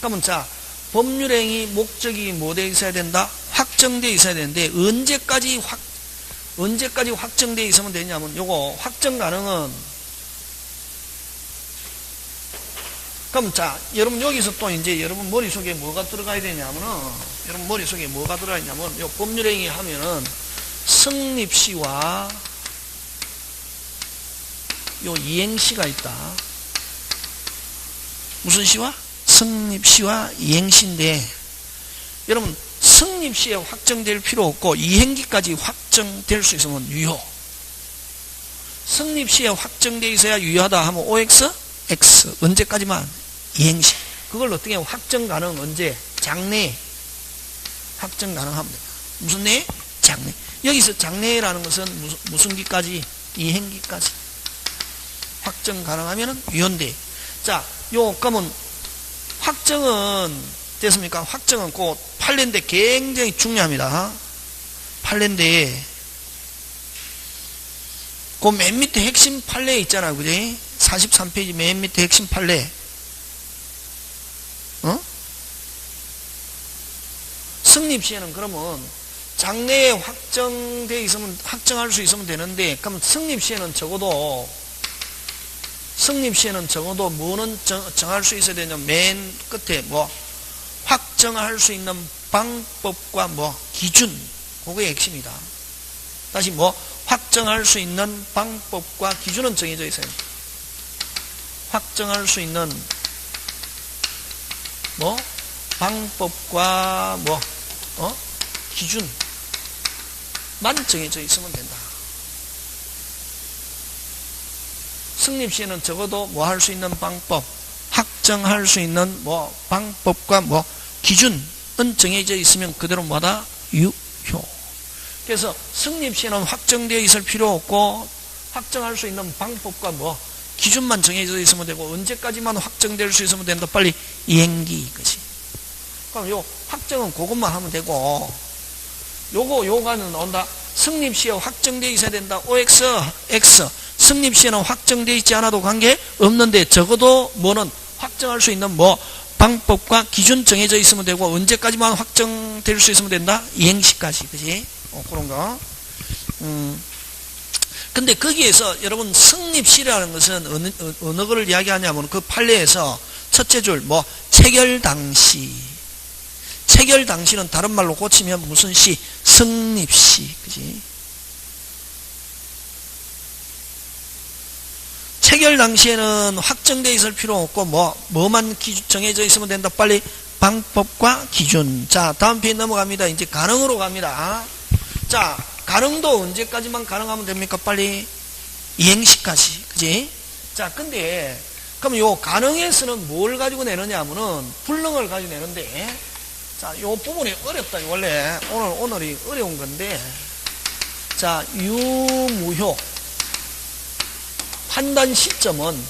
그러면 자 법률행위 목적이 뭐 되어 있어야 된다? 확정되어 있어야 되는데 언제까지 확정되어 있으면 되냐면 요거 확정 가능은 그럼 자 여러분 여기서 또 이제 여러분 머릿속에 뭐가 들어가야 되냐면은 여러분 머릿속에 뭐가 들어가 있냐면 요 법률행위 하면은 성립시와 요 이행시가 있다. 무슨 시와? 성립시와 이행시인데 여러분 성립시에 확정될 필요 없고 이행기까지 확정될 수 있으면 유효. 성립시에 확정되어 있어야 유효하다 하면 OX, X 언제까지만? 이행시. 그걸 어떻게 하면 확정 가능 언제? 장래 확정 가능하면 됩니다. 무슨 내? 장래. 여기서 장래라는 것은 무슨 기까지? 이행기까지. 확정 가능하면 유효인데 자, 요 그러면 확정은 됐습니까? 확정은 그 판례인데 굉장히 중요합니다. 판례인데 그 맨 밑에 핵심 판례 있잖아, 그지? 43페이지 맨 밑에 핵심 판례. 성립시에는 그러면 장래에 확정돼 있으면 확정할 수 있으면 되는데 그럼 성립시에는 적어도 뭐는 정할 수 있어야 되냐? 맨 끝에 뭐 확정할 수 있는 방법과 뭐 기준, 그게 핵심이다. 다시 뭐 확정할 수 있는 방법과 기준은 정해져 있어요. 확정할 수 있는 뭐 방법과 뭐 기준만 정해져 있으면 된다. 성립시에는 적어도 뭐 할 수 있는 방법, 확정할 수 있는 뭐 방법과 뭐 기준은 정해져 있으면 그대로 뭐다? 유효. 그래서 성립시에는 확정되어 있을 필요 없고 확정할 수 있는 방법과 뭐 기준만 정해져 있으면 되고 언제까지만 확정될 수 있으면 된다. 빨리 이행기 이것이. 그럼 요 확정은 그것만 하면 되고, 요거는 나온다. 성립시에 확정되어 있어야 된다. OX, X. 성립시에는 확정되어 있지 않아도 관계 없는데, 적어도 뭐는 확정할 수 있는 뭐, 방법과 기준 정해져 있으면 되고, 언제까지만 확정될 수 있으면 된다? 이행시까지. 그지? 그런 거. 근데 거기에서 여러분 성립시라는 것은 어느 거를 이야기하냐면 그 판례에서 첫째 줄, 뭐, 체결 당시. 체결 당시는 다른 말로 고치면 무슨 시? 성립시. 그지? 체결 당시에는 확정되어 있을 필요 없고, 뭐만 정해져 있으면 된다. 빨리 방법과 기준. 자, 다음 페이지 넘어갑니다. 이제 가능으로 갑니다. 자, 가능도 언제까지만 가능하면 됩니까? 빨리 이행시까지. 그지? 자, 근데 그럼 요 가능에서는 뭘 가지고 내느냐 하면은 불능을 가지고 내는데, 자, 요 부분이 어렵다. 원래 오늘이 어려운 건데, 자, 유무효 판단 시점은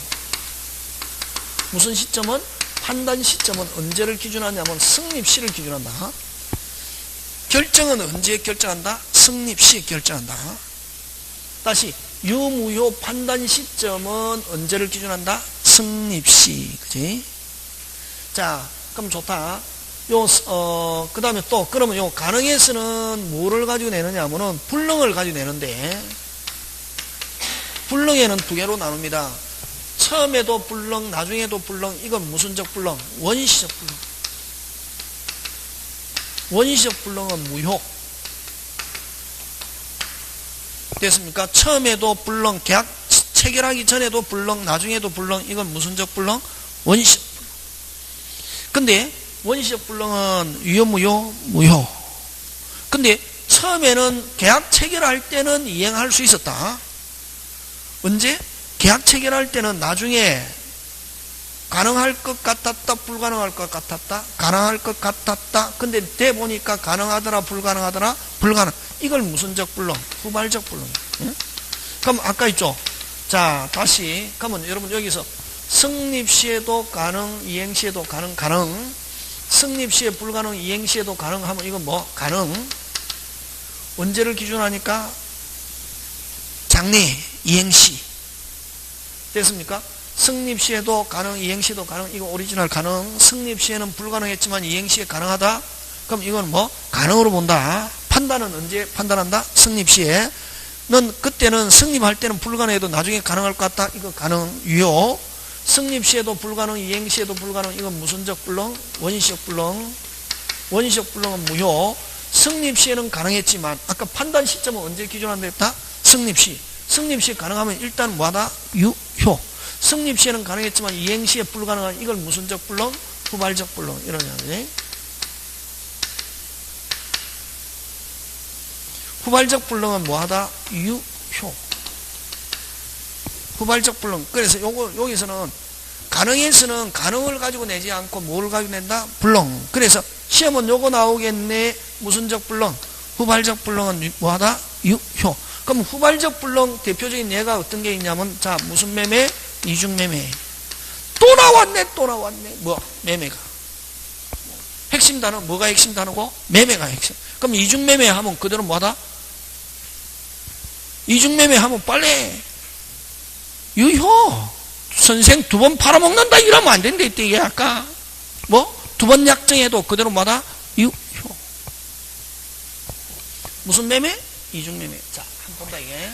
무슨 시점은? 판단 시점은 언제를 기준하냐면 성립시를 기준한다. 결정은 언제 결정한다? 성립시 결정한다. 다시 유무효 판단 시점은 언제를 기준한다? 성립시. 그지? 자, 그럼 좋다. 그 다음에 또, 그러면 요 가능에서는 뭐를 가지고 내느냐 하면은 불능을 가지고 내는데, 불능에는 두 개로 나눕니다. 처음에도 불능, 나중에도 불능. 이건 무슨적 불능? 원시적 불능. 원시적 불능은 무효. 됐습니까? 처음에도 불능, 계약 체결하기 전에도 불능, 나중에도 불능. 이건 무슨적 불능? 원시적 불능. 근데 원시적 불능은 유효, 무효? 무효. 근데 처음에는 계약 체결할 때는 이행할 수 있었다. 언제? 계약 체결할 때는 나중에 가능할 것 같았다, 불가능할 것 같았다, 가능할 것 같았다. 근데 돼 보니까 가능하더라, 불가능하더라, 불가능. 이걸 무슨적 불능? 후발적 불능. 응? 그럼 아까 있죠? 자, 다시 그러면 여러분 여기서 성립시에도 가능, 이행시에도 가능, 가능. 성립시에 불가능, 이행시에도 가능 하면 이건 뭐? 가능. 언제를 기준하니까? 장래, 이행시. 됐습니까? 성립시에도 가능, 이행시에도 가능. 이거 오리지널 가능. 성립시에는 불가능했지만 이행시에 가능하다. 그럼 이건 뭐? 가능으로 본다. 판단은 언제 판단한다? 성립시에. 넌 그때는 성립할 때는 불가능해도 나중에 가능할 것 같다. 이거 가능, 유효. 성립시에도 불가능, 이행시에도 불가능. 이건 무슨적 불능? 원시적 불능. 원시적 불능은 무효. 성립시에는 가능했지만 아까 판단 시점은 언제 기준한다 했다? 성립시. 성립시에 가능하면 일단 뭐하다? 유효. 성립시에는 가능했지만 이행시에 불가능한 이걸 무슨적 불능? 후발적 불능. 이러냐. 후발적 불능은 뭐하다? 유효. 후발적 불능. 그래서 여기서는 가능에서는 가능을 가지고 내지 않고 뭘 가지고 낸다? 불능. 그래서 시험은 요거 나오겠네. 무슨적 불능? 후발적 불능은 뭐하다? 유효. 그럼 후발적 불능 대표적인 예가 어떤 게 있냐면, 자, 무슨 매매? 이중매매. 또 나왔네. 뭐? 매매가. 핵심 단어, 뭐가 핵심 단어고? 매매가 핵심. 그럼 이중매매 하면 그대로 뭐하다? 이중매매 하면 빨리 유효. 선생 두 번 팔아먹는다 이러면 안 된다 이때 이게 아까 뭐? 두 번 약정해도 그대로 뭐다? 유효. 무슨 매매? 이중매매. 자, 한번 본다 이게.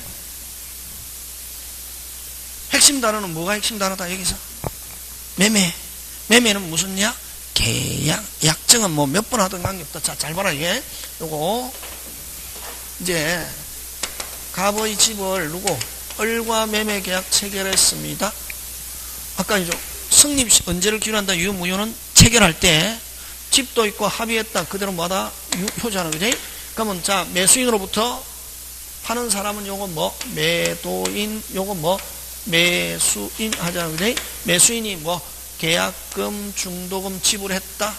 핵심 단어는 뭐가 핵심 단어다 여기서? 매매. 매매는 무슨 약? 계약. 약정은 뭐 몇 번 하든 관계없다. 자, 잘 봐라 이게. 요거 이제 갑의 집을 누구? 을과 매매 계약 체결했습니다. 아까 이제 성립 언제를 기준한다? 유무효는 체결할 때 집도 있고 합의했다. 그대로 뭐다? 유효잖아. 그지? 그러면 자, 매수인으로부터 파는 사람은 요거 뭐? 매도인. 요거 뭐? 매수인 하잖아. 그지? 매수인이 뭐? 계약금, 중도금 지불했다.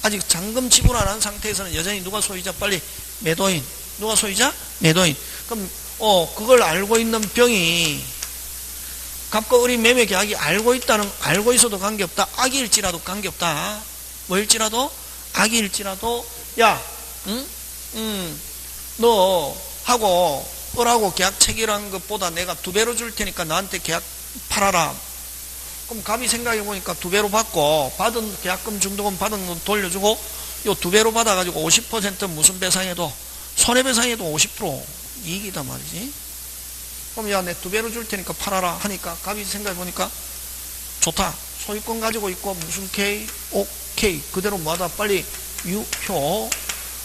아직 잔금 지불 안 한 상태에서는 여전히 누가 소유자? 빨리 매도인. 누가 소유자? 매도인. 그럼 그걸 알고 있는 병이 갑과 을이 매매 계약이 알고 있어도 관계없다. 악일지라도 관계없다. 뭐일지라도 악일지라도 야, 응? 너 하고 을하고 계약 체결한 것보다 내가 2배로 줄 테니까 나한테 계약 팔아라. 그럼 갑이 생각해 보니까 2배로 받고 받은 계약금 중도금 받은 돈 돌려주고 요 2배로 받아가지고 50% 무슨 배상해도 손해배상해도 50% 이익이다 말이지. 그럼 야, 내 2배로 줄 테니까 팔아라 하니까 갑이 생각해 보니까 좋다. 소유권 가지고 있고 무슨 K, OK 그대로 뭐하다 빨리 유효.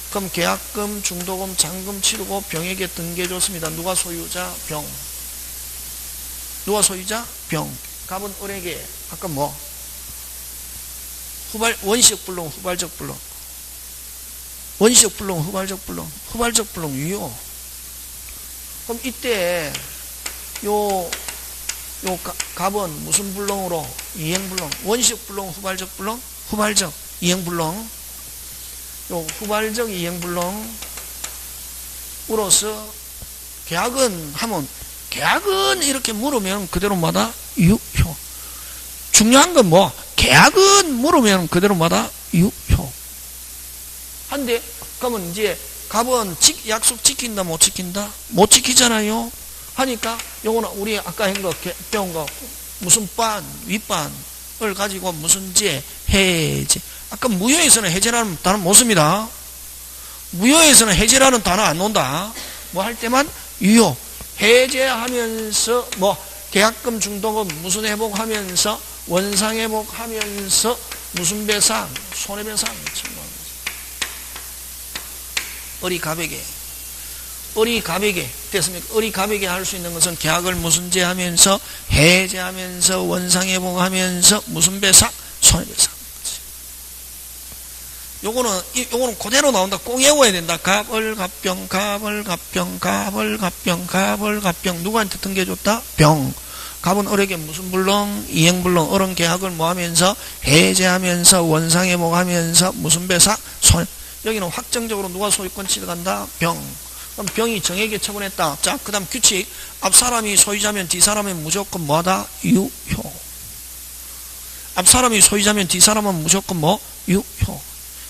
그럼 계약금, 중도금, 잔금 치르고 병에게 등기해줬습니다. 누가 소유자? 병. 누가 소유자? 병. 갑은 을에게 아까 뭐? 원시적 불능, 후발적 불능. 원시적 불능, 후발적 불능. 후발적 불능 유효. 그럼 이때 갑은 무슨 불능으로? 이행불능. 원시적 불능, 후발적 불능? 후발적, 이행불능. 후발적 이행불능으로서 계약은 하면 계약은 이렇게 물으면 그대로마다 유효. 중요한 건 뭐? 계약은 물으면 그대로마다 유효. 한데 그러면 이제 갑은 약속 지킨다 못 지킨다? 못 지키잖아요. 하니까 요거는 우리 아까 배운 거 무슨 반, 윗반을 가지고 무슨 제, 해제. 아까 무효에서는 해제라는 단어 못 씁니다. 무효에서는 해제라는 단어 안 논다. 뭐 할 때만 유효. 해제하면서 뭐 계약금 중도금 무슨 회복하면서 원상 회복하면서 무슨 배상 손해배상 을이 갑에게 됐습니까? 을이 갑에게 할 수 있는 것은 계약을 무슨 제하면서 해제하면서 원상 회복하면서 무슨 배상 손해배상. 요거는 그대로 나온다. 꼭 외워야 된다. 갑을 갑병, 갑을 갑병, 갑을 갑병, 갑을 갑병. 누구한테 등기해줬다? 병. 갑은 을에게 무슨 불능? 이행불능. 을은 계약을 뭐 하면서? 해제하면서, 원상회복하면서, 무슨 배상? 손해. 여기는 확정적으로 누가 소유권 취득한다? 병. 그럼 병이 정에게 처분했다. 자, 그 다음 규칙. 앞 사람이 소유자면 뒤 사람은 무조건 뭐하다? 유효. 앞 사람이 소유자면 뒤 사람은 무조건 뭐? 유효.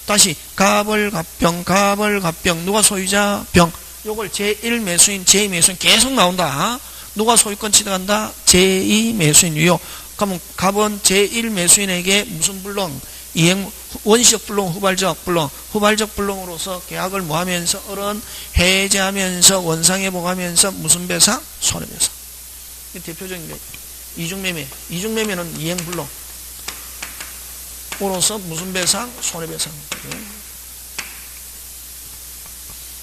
다시 갑을 갑병, 갑을 갑병. 누가 소유자? 병. 요걸 제1 매수인, 제2 매수인 계속 나온다. 누가 소유권 취득한다? 제2 매수인 유효. 그러면 갑은 제1 매수인에게 무슨 불능? 원시적 불능, 후발적 불능. 후발적 불능으로서 계약을 뭐 하면서? 을은 해제하면서 원상회복하면서 무슨 배상? 손해배상. 대표적인 게 이중매매. 이중매매는 이행불능. 으로서 무슨 배상? 손해배상.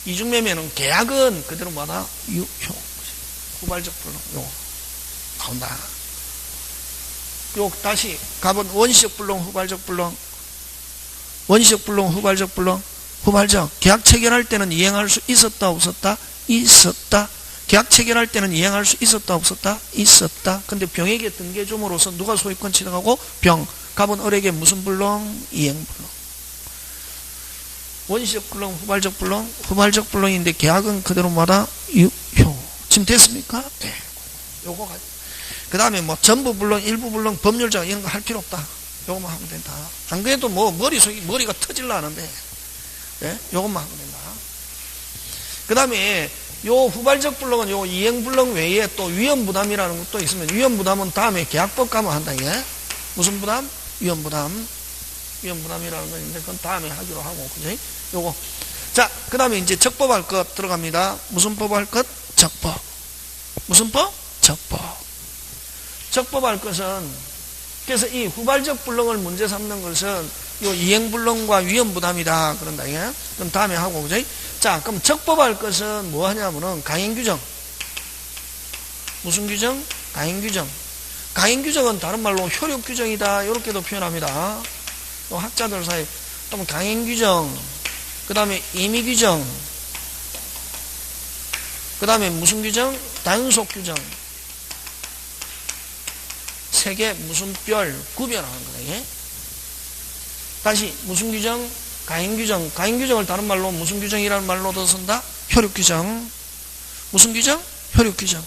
이중매매는 계약은 그대로 뭐다? 유효. 후발적 불능. 요 나온다. 요 다시 갑은 원시적 불능, 후발적 불능. 원시적 불능, 후발적 불능. 후발적. 계약 체결할 때는 이행할 수 있었다, 없었다? 있었다. 계약 체결할 때는 이행할 수 있었다, 없었다? 있었다. 근데 병에게 등기해줌으로써 누가 소유권 취득하고? 병. 갑은 을에게 무슨 불능? 이행불능. 원시적 불능, 후발적 불능. 후발적 불능인데 계약은 그대로마다 유효. 지금 됐습니까? 네. 요거 가지고. 그 다음에 뭐 전부 불능, 일부 불능, 법률적 이런 거 할 필요 없다. 요것만 하면 된다. 안 그래도 뭐 머리가 터질라 하는데, 네? 요것만 하면 된다. 그 다음에 요 후발적 불능은 요 이행불능 외에 또 위험부담이라는 것도 있으면, 위험부담은 다음에 계약법 가면 한다, 이게. 무슨 부담? 위험부담. 위험부담이라는 거 있는데, 그건 다음에 하기로 하고, 그지? 요거. 자, 그 다음에 이제 적법할 것 들어갑니다. 무슨 법 할 것? 적법. 무슨 법? 적법. 적법할 것은, 그래서 이 후발적 불능을 문제 삼는 것은 요 이행불능과 위험부담이다. 그런다, 이게. 그럼 다음에 하고, 그지? 자, 그럼 적법할 것은 뭐 하냐면은 강행규정. 무슨 규정? 강행규정. 강행규정은 다른 말로 효력규정이다. 이렇게도 표현합니다. 또 학자들 사이. 또 강행규정, 그 다음에 임의규정, 그 다음에 무슨 규정? 단속규정. 세 개 무슨 별, 구별하는 거다, 이게. 다시, 무슨 규정? 강행규정. 강행규정을 다른 말로 무슨 규정이라는 말로도 쓴다? 효력규정. 무슨 규정? 효력규정.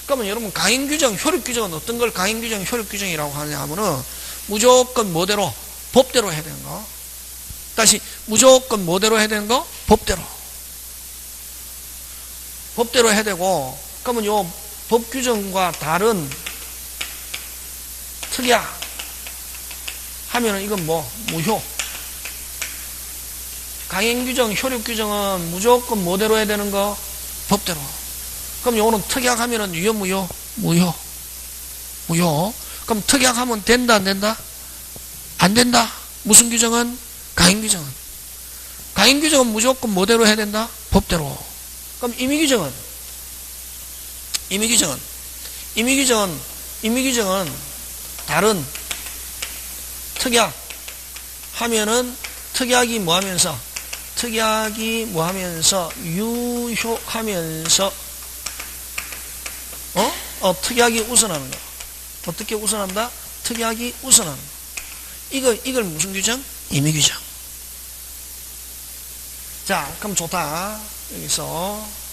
그러면 여러분 강행규정, 효력규정은 어떤 걸 강행규정, 효력규정이라고 하냐 하면은 무조건 뭐대로? 법대로 해야 되는 거. 다시 무조건 뭐대로 해야 되는 거? 법대로. 법대로 해야 되고, 그러면 요 법 규정과 다른 특약 하면은 이건 뭐? 무효. 강행 규정, 효력 규정은 무조건 뭐대로 해야 되는 거? 법대로. 그럼 요거는 특약 하면은 유효, 무효? 무효. 무효. 그럼 특약 하면 된다, 안 된다? 안 된다. 무슨 규정은? 강행 규정은. 강행 규정은 무조건 뭐대로 해야 된다? 법대로. 그럼 임의 규정은? 임의 규정은 다른 특약 하면은 특약이 뭐 하면서? 유효하면서 특약이 우선하는 거. 어떻게 우선한다? 특약이 우선하는 거. 이걸 무슨 규정? 임의 규정. 자, 그럼 좋다. 여기서.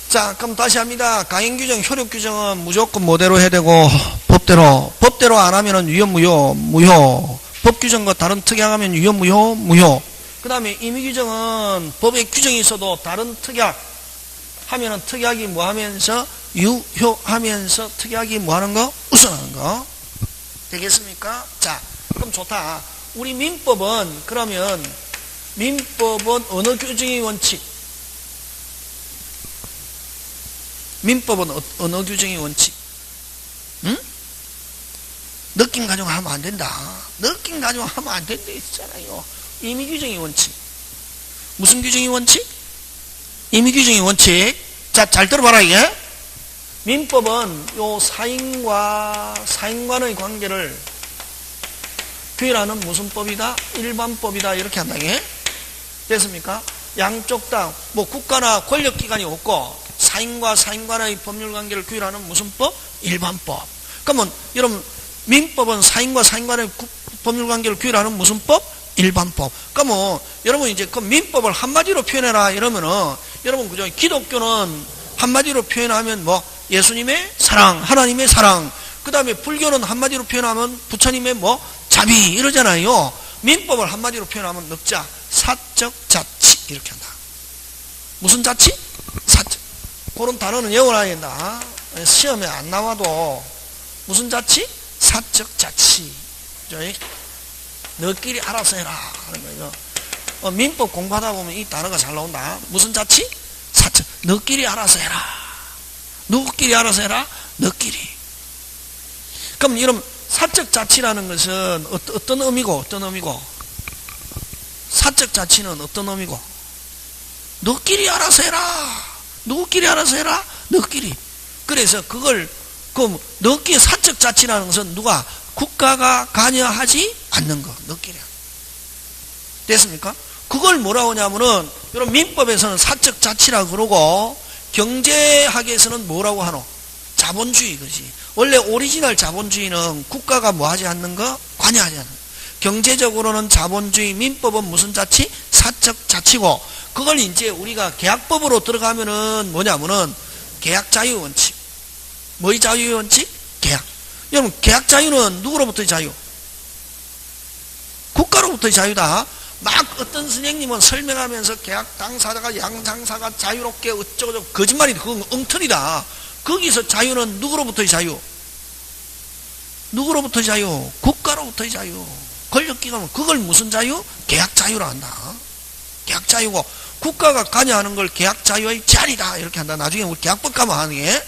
자, 그럼 다시 합니다. 강행 규정, 효력 규정은 무조건 뭐대로 해야 되고, 법대로. 법대로 안 하면은 유효, 무효, 무효. 법 규정과 다른 특약하면 유효, 무효, 무효. 그 다음에 임의 규정은 법의 규정이 있어도 다른 특약 하면은 특약이 뭐 하면서? 유효하면서 특약이 뭐 하는 거? 우선하는 거. 되겠습니까? 자, 그럼 좋다. 우리 민법은 어느 규정의 원칙? 민법은 어느 규정의 원칙? 응? 느낌 가지고 하면 안 된다. 느낌 가지고 하면 안 된다 했잖아요. 임의 규정의 원칙. 무슨 규정의 원칙? 임의 규정의 원칙. 자, 잘 들어봐라, 이게. 민법은 요 사인과의 관계를 규율하는 무슨 법이다? 일반법이다. 이렇게 한다, 이게. 됐습니까? 양쪽 다, 뭐 국가나 권력기관이 없고, 사인과 사인간의 법률관계를 규율하는 무슨 법? 일반법. 그러면 여러분 민법은 사인과 사인간의 법률관계를 규율하는 무슨 법? 일반법. 그러면 여러분 이제 그 민법을 한마디로 표현해라 이러면은 여러분 그죠? 기독교는 한마디로 표현하면 뭐 예수님의 사랑, 하나님의 사랑. 그 다음에 불교는 한마디로 표현하면 부처님의 뭐 자비 이러잖아요. 민법을 한마디로 표현하면 넉자, 사적 자치 이렇게 한다. 무슨 자치? 사적. 그런 단어는 외워놔야 된다. 시험에 안 나와도 무슨 자치? 사적 자치. 너끼리 알아서 해라 하는 거예요. 민법 공부하다 보면 이 단어가 잘 나온다. 무슨 자치? 사적. 너끼리 알아서 해라. 누구끼리 알아서 해라? 너끼리. 그럼 이런 사적 자치라는 것은 어떤 의미고? 사적 자치는 어떤 의미고? 너끼리 알아서 해라. 누구끼리 알아서 해라? 너끼리. 그래서 너끼리 사적 자치라는 것은 누가? 국가가 관여하지 않는 거. 너끼리. 됐습니까? 그걸 뭐라고 하냐면은, 이런 민법에서는 사적 자치라고 그러고, 경제학에서는 뭐라고 하노? 자본주의, 그지. 원래 오리지널 자본주의는 국가가 뭐 하지 않는 거? 관여하지 않는 거. 경제적으로는 자본주의, 민법은 무슨 자치? 사적 자치고, 그걸 이제 우리가 계약법으로 들어가면은 뭐냐면은 계약 자유 원칙. 뭐의 자유 원칙? 계약. 여러분, 계약 자유는 누구로부터의 자유? 국가로부터의 자유다. 막 어떤 선생님은 설명하면서 계약 당사자가 양장사가 자유롭게 어쩌고저쩌고 거짓말이다. 그건 엉터리다. 거기서 자유는 누구로부터의 자유? 누구로부터의 자유? 국가로부터의 자유. 권력기관은 그걸 무슨 자유? 계약 자유라 한다. 계약 자유고 국가가 관여하는 걸 계약 자유의 제한이다 이렇게 한다. 나중에 우리 계약법 가면 하는 게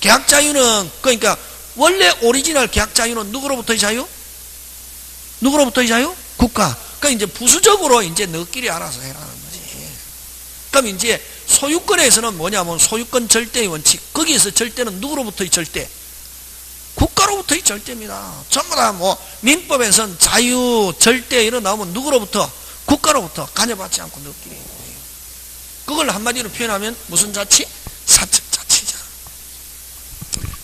계약 자유는 그러니까 원래 오리지널 계약 자유는 누구로부터의 자유? 누구로부터의 자유? 국가. 그러니까 이제 부수적으로 이제 너끼리 알아서 해라는 거지. 그럼 이제 소유권에서는 뭐냐면 소유권 절대의 원칙. 거기에서 절대는 누구로부터의 절대? 국가로부터의 절대입니다. 전부 다 뭐 민법에서는 자유 절대 이런 나오면 누구로부터? 국가로부터 관여받지 않고 너끼리. 그걸 한마디로 표현하면 무슨 자치? 사적 자치자.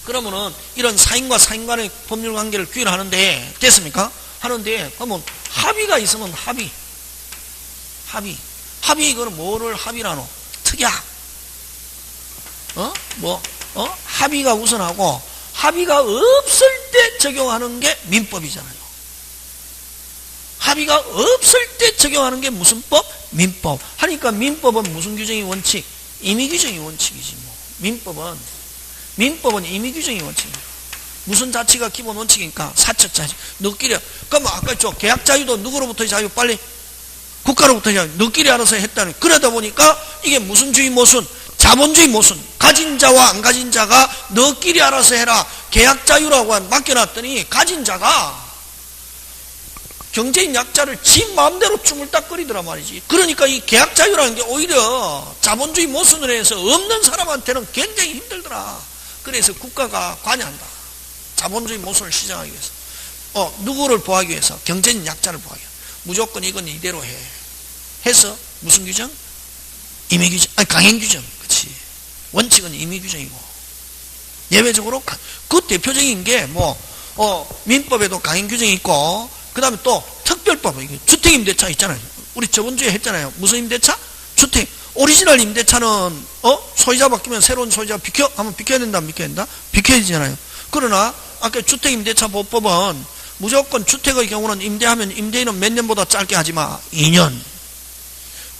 그러면은 이런 사인과 사인 간의 법률 관계를 규율하는데 됐습니까? 하는데 그러면 합의가 있으면 합의. 이거는 뭐를 합의라노? 특약. 합의가 우선하고 합의가 없을 때 적용하는 게 민법이잖아요. 합의가 없을 때 적용하는 게 무슨 법? 민법. 하니까 민법은 무슨 규정이 원칙? 임의규정이 원칙이지 뭐. 민법은 임의규정이 원칙이에요. 무슨 자치가 기본 원칙이니까? 사적 자치. 너끼리. 그럼 아까 저 계약 자유도 누구로부터의 자유? 빨리 국가로부터의 자유. 너끼리 알아서 했다는. 그러다 보니까 이게 무슨 주의 모순? 자본주의 모순. 가진 자와 안 가진 자가 너끼리 알아서 해라. 계약 자유라고 맡겨놨더니 가진 자가 경제인 약자를 지 마음대로 쭈물딱거리더란 말이지. 그러니까 이 계약 자유라는 게 오히려 자본주의 모순을 해서 없는 사람한테는 굉장히 힘들더라. 그래서 국가가 관여한다. 자본주의 모순을 시정하기 위해서. 누구를 보호하기 위해서? 경제인 약자를 보호하기 위해서. 무조건 이건 이대로 해. 해서 무슨 규정? 임의규정. 아니 강행규정. 그렇지. 원칙은 임의규정이고 예외적으로 그 대표적인 게 민법에도 강행규정이 있고 그 다음에 또 특별법. 주택임대차 있잖아요. 우리 저번주에 했잖아요. 무슨 임대차? 주택. 오리지널 임대차는 소유자 바뀌면 새로운 소유자 하면 비켜야 된다 안 비켜야 된다? 비켜야 되잖아요. 그러나 아까 주택임대차 보호법은 무조건 주택의 경우는 임대하면 임대인은 몇 년보다 짧게 하지마. 2년.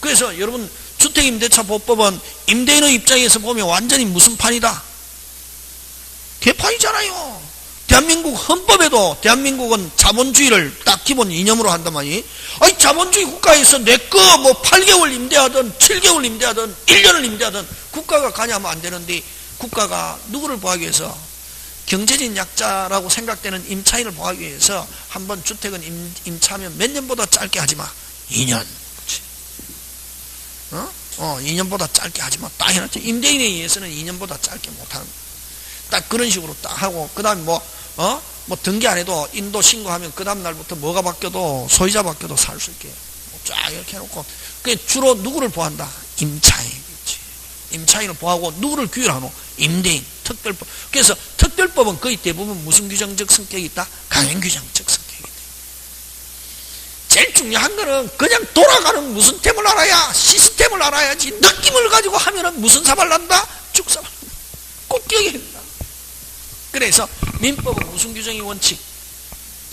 그래서 여러분 주택임대차 보호법은 임대인의 입장에서 보면 완전히 무슨 판이다? 개판이잖아요. 대한민국 헌법에도 대한민국은 자본주의를 딱 기본 이념으로 한단 말이에요. 아니 자본주의 국가에서 내거 8개월 임대하든 7개월 임대하든 1년을 임대하든 국가가 관여하면 안 되는데 국가가 누구를 보호하기 위해서? 경제진 약자라고 생각되는 임차인을 보호하기 위해서 한번 주택은 임차하면 몇 년보다 짧게 하지마. 2년. 그렇지. 2년보다 짧게 하지마. 딱 해놨지. 임대인에 의해서는 2년보다 짧게 못하는. 딱 그런 식으로 딱 하고 그 다음에 등기 안 해도 인도 신고하면 그 다음 날부터 뭐가 바뀌어도 소유자 바뀌어도 살 수 있게 쫙 이렇게 해놓고 그 주로 누구를 보호한다? 임차인. 임차인을 보호하고 누구를 규율하노? 임대인. 특별법. 그래서 특별법은 거의 대부분 무슨 규정적 성격이 있다? 강행규정적 성격이 있다. 제일 중요한 거는 그냥 돌아가는 무슨 템을 알아야 시스템을 알아야지. 느낌을 가지고 하면은 무슨 사발 난다? 죽사발 난다. 꼭 기억해야 된다. 그래서 민법은 무슨 규정이 원칙?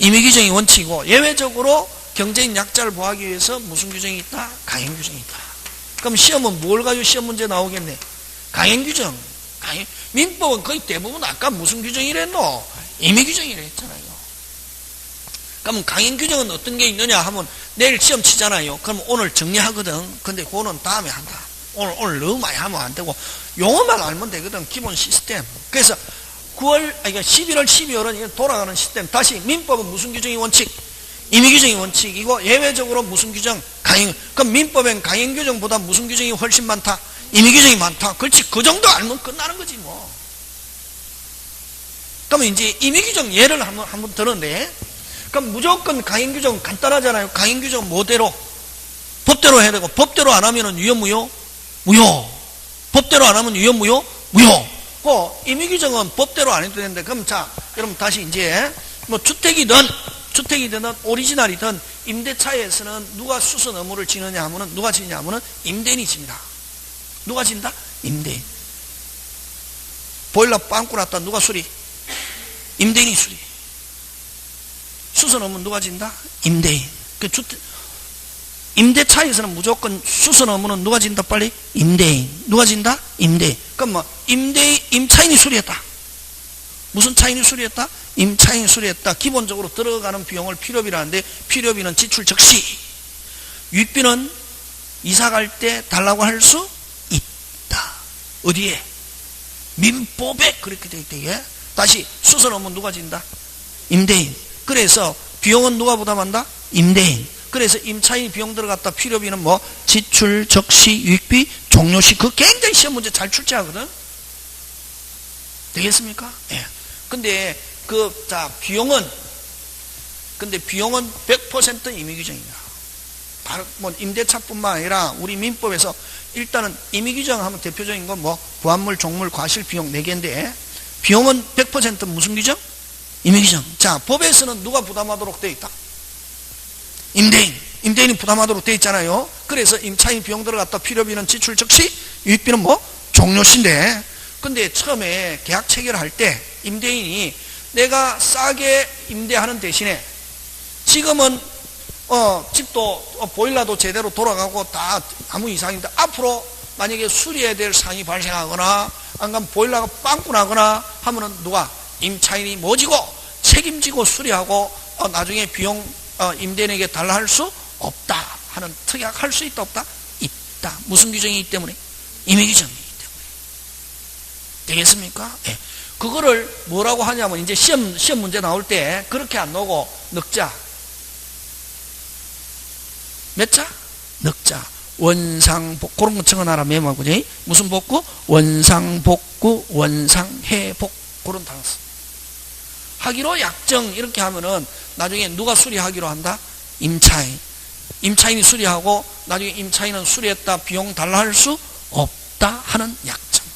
임의규정이 원칙이고 예외적으로 경제인 약자를 보호하기 위해서 무슨 규정이 있다? 강행규정이 있다. 그럼 시험은 뭘 가지고 시험 문제 나오겠네? 강행규정. 민법은 거의 대부분 아까 무슨 규정이랬노? 임의규정이라 했잖아요. 그럼 강행규정은 어떤 게 있느냐 하면 내일 시험 치잖아요. 그럼 오늘 정리하거든. 근데 그거는 다음에 한다. 오늘 너무 많이 하면 안 되고 용어만 알면 되거든. 기본 시스템. 그래서 11월, 12월은 돌아가는 시스템. 다시 민법은 무슨 규정이 원칙? 임의규정이 원칙이고 예외적으로 무슨 규정? 강행. 그럼 민법엔 강행규정보다 무슨 규정이 훨씬 많다? 임의규정이 많다. 그렇지. 그 정도 알면 끝나는 거지 뭐. 그러면 이제 임의규정 예를 한번 들었는데 그럼 무조건 강행규정 간단하잖아요. 강행규정 뭐대로? 법대로 해야 되고 법대로 안 하면은 유효 무효? 무효. 법대로 안 하면 유효 무효? 무효. 임의규정은 법대로 안 해도 되는데 그럼 자 여러분 다시 이제 주택이든 오리지널이든 임대차에서는 누가 수선 의무를 지느냐 하면은 누가 지느냐 하면은 임대인이 집니다. 누가 진다? 임대인. 보일러 빵꾸 났다. 누가 수리? 임대인이 수리. 수선 의무 누가 진다? 임대인. 임대차에서는 무조건 수선 의무는 누가 진다? 빨리? 임대인. 누가 진다? 임대인. 그럼 임차인이 수리했다. 무슨 차인이 수리했다? 임차인이 수리했다. 기본적으로 들어가는 비용을 필요비라는데 필요비는 지출 즉시. 윗비는 이사 갈 때 달라고 할 수 있다. 어디에? 민법에 그렇게 되어 있대. 다시 수선 의무 누가 진다? 임대인. 그래서 비용은 누가 부담한다? 임대인. 그래서 임차인이 비용 들어갔다. 필요비는 지출 적시 유익비 종료시. 그 굉장히 시험 문제 잘 출제하거든. 되겠습니까? 예. 근데 비용은 100% 임의규정이다. 바로 임대차뿐만 아니라 우리 민법에서 일단은 임의규정 하면 대표적인 건 부합물, 종물, 과실, 비용 4개인데 비용은 100% 무슨 규정? 임의규정. 자, 법에서는 누가 부담하도록 되어 있다? 임대인이 부담하도록 되어 있잖아요. 그래서 임차인 비용 들어갔다. 필요비는 지출 즉시, 유익비는 종료시인데 근데 처음에 계약 체결할 때 임대인이 내가 싸게 임대하는 대신에 지금은 집도 보일러도 제대로 돌아가고 다 아무 이상인데 앞으로 만약에 수리해야 될 상황이 발생하거나 안 그러면 보일러가 빵꾸 나거나 하면은 누가 임차인이 모지고 책임지고 수리하고 나중에 비용 임대인에게 달라 할 수 없다 하는 특약 할 수 있다 없다? 있다. 무슨 규정이기 때문에? 임의규정이기 때문에. 되겠습니까? 예. 그거를 뭐라고 하냐면 이제 시험 문제 나올 때 그렇게 안 나오고 넉자. 몇 자? 넉자. 원상복 그런 거 적어놔라 메모하고. 무슨 복구? 원상복구 원상해복 그런 단어 써. 하기로 약정 이렇게 하면은 나중에 누가 수리하기로 한다? 임차인. 임차인이 수리하고 나중에 임차인은 수리했다 비용 달라 할 수 없다 하는 약정.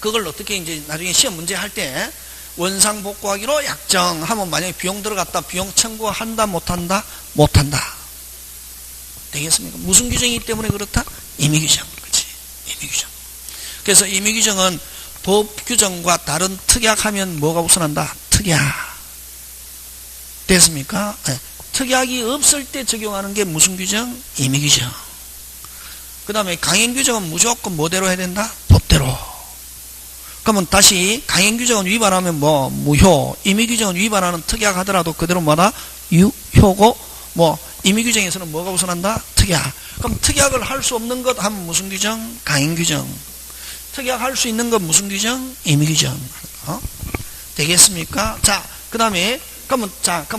그걸 어떻게 이제 나중에 시험 문제 할 때 원상복구하기로 약정하면 만약에 비용 들어갔다 비용 청구한다 못한다? 못한다. 되겠습니까? 무슨 규정이기 때문에 그렇다? 임의규정. 그렇지. 임의규정. 그래서 임의규정은 법규정과 다른 특약하면 뭐가 우선한다? 특약. 됐습니까? 네. 특약이 없을 때 적용하는 게 무슨 규정? 임의규정. 그 다음에 강행규정은 무조건 뭐대로 해야 된다? 법대로. 그러면 다시 강행규정은 위반하면 뭐 무효, 임의규정은 위반하는 특약 하더라도 그대로 뭐다? 유효고 뭐 임의규정에서는 뭐가 우선한다? 특약. 그럼 특약을 할 수 없는 것 하면 무슨 규정? 강행규정. 특약할 수 있는 건 무슨 규정? 임의규정. 되겠습니까? 자, 그 다음에 그럼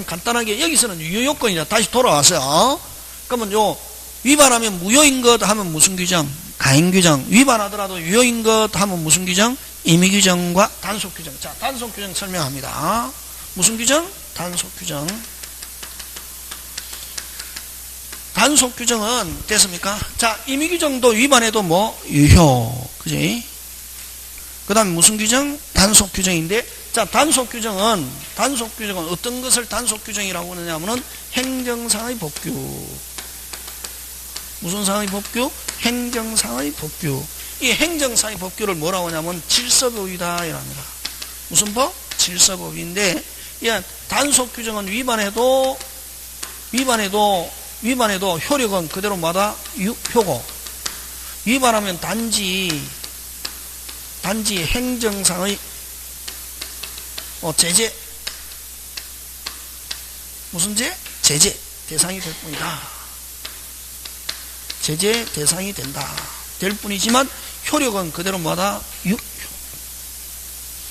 간단하게 여기서는 유효요건이다. 다시 돌아와서 그러면 요 위반하면 무효인 것 하면 무슨 규정? 강행규정. 위반하더라도 유효인 것 하면 무슨 규정? 임의규정과 단속규정. 자, 단속규정 설명합니다. 무슨 규정? 단속규정. 단속규정은 됐습니까? 자, 임의규정도 위반해도 뭐 유효. 그지? 그 다음에 무슨 규정? 단속규정인데, 자, 단속규정은 어떤 것을 단속규정이라고 하느냐면은 행정상의 법규. 무슨 상의 법규? 행정상의 법규. 이 행정상의 법규를 뭐라고 하냐면 질서법이다 이랍니다. 무슨 법? 질서법인데, 이 단속규정은 위반해도 효력은 그대로 마다 유효고, 위반하면 단지 행정상의 제재, 무슨 제? 제재 대상이 될 뿐이다. 제재 대상이 될 뿐이지만 효력은 그대로 마다 유효.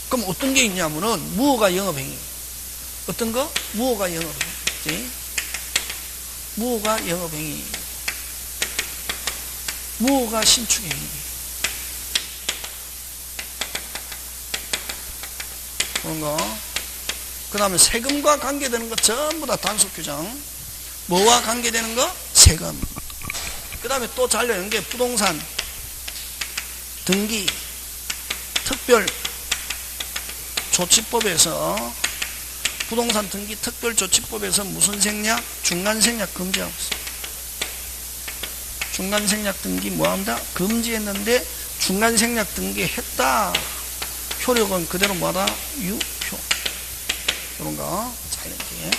그럼 어떤 게 있냐면은 무효가 영업행위. 어떤 거? 무효가 영업행위. 무효가 영업행위. 무효가 신축행위. 그런 거. 그 다음에 세금과 관계되는 거 전부 다 단속규정. 뭐와 관계되는 거? 세금. 그 다음에 또 잘려있는 게 부동산 등기 특별조치법에서 부동산 등기 특별조치법에서 무슨 생략? 중간생략 금지하고 있어요. 중간생략 등기 뭐한다? 금지했는데 중간생략 등기했다. 효력은 그대로 뭐다? 유효. 이런 거. 자, 이렇게.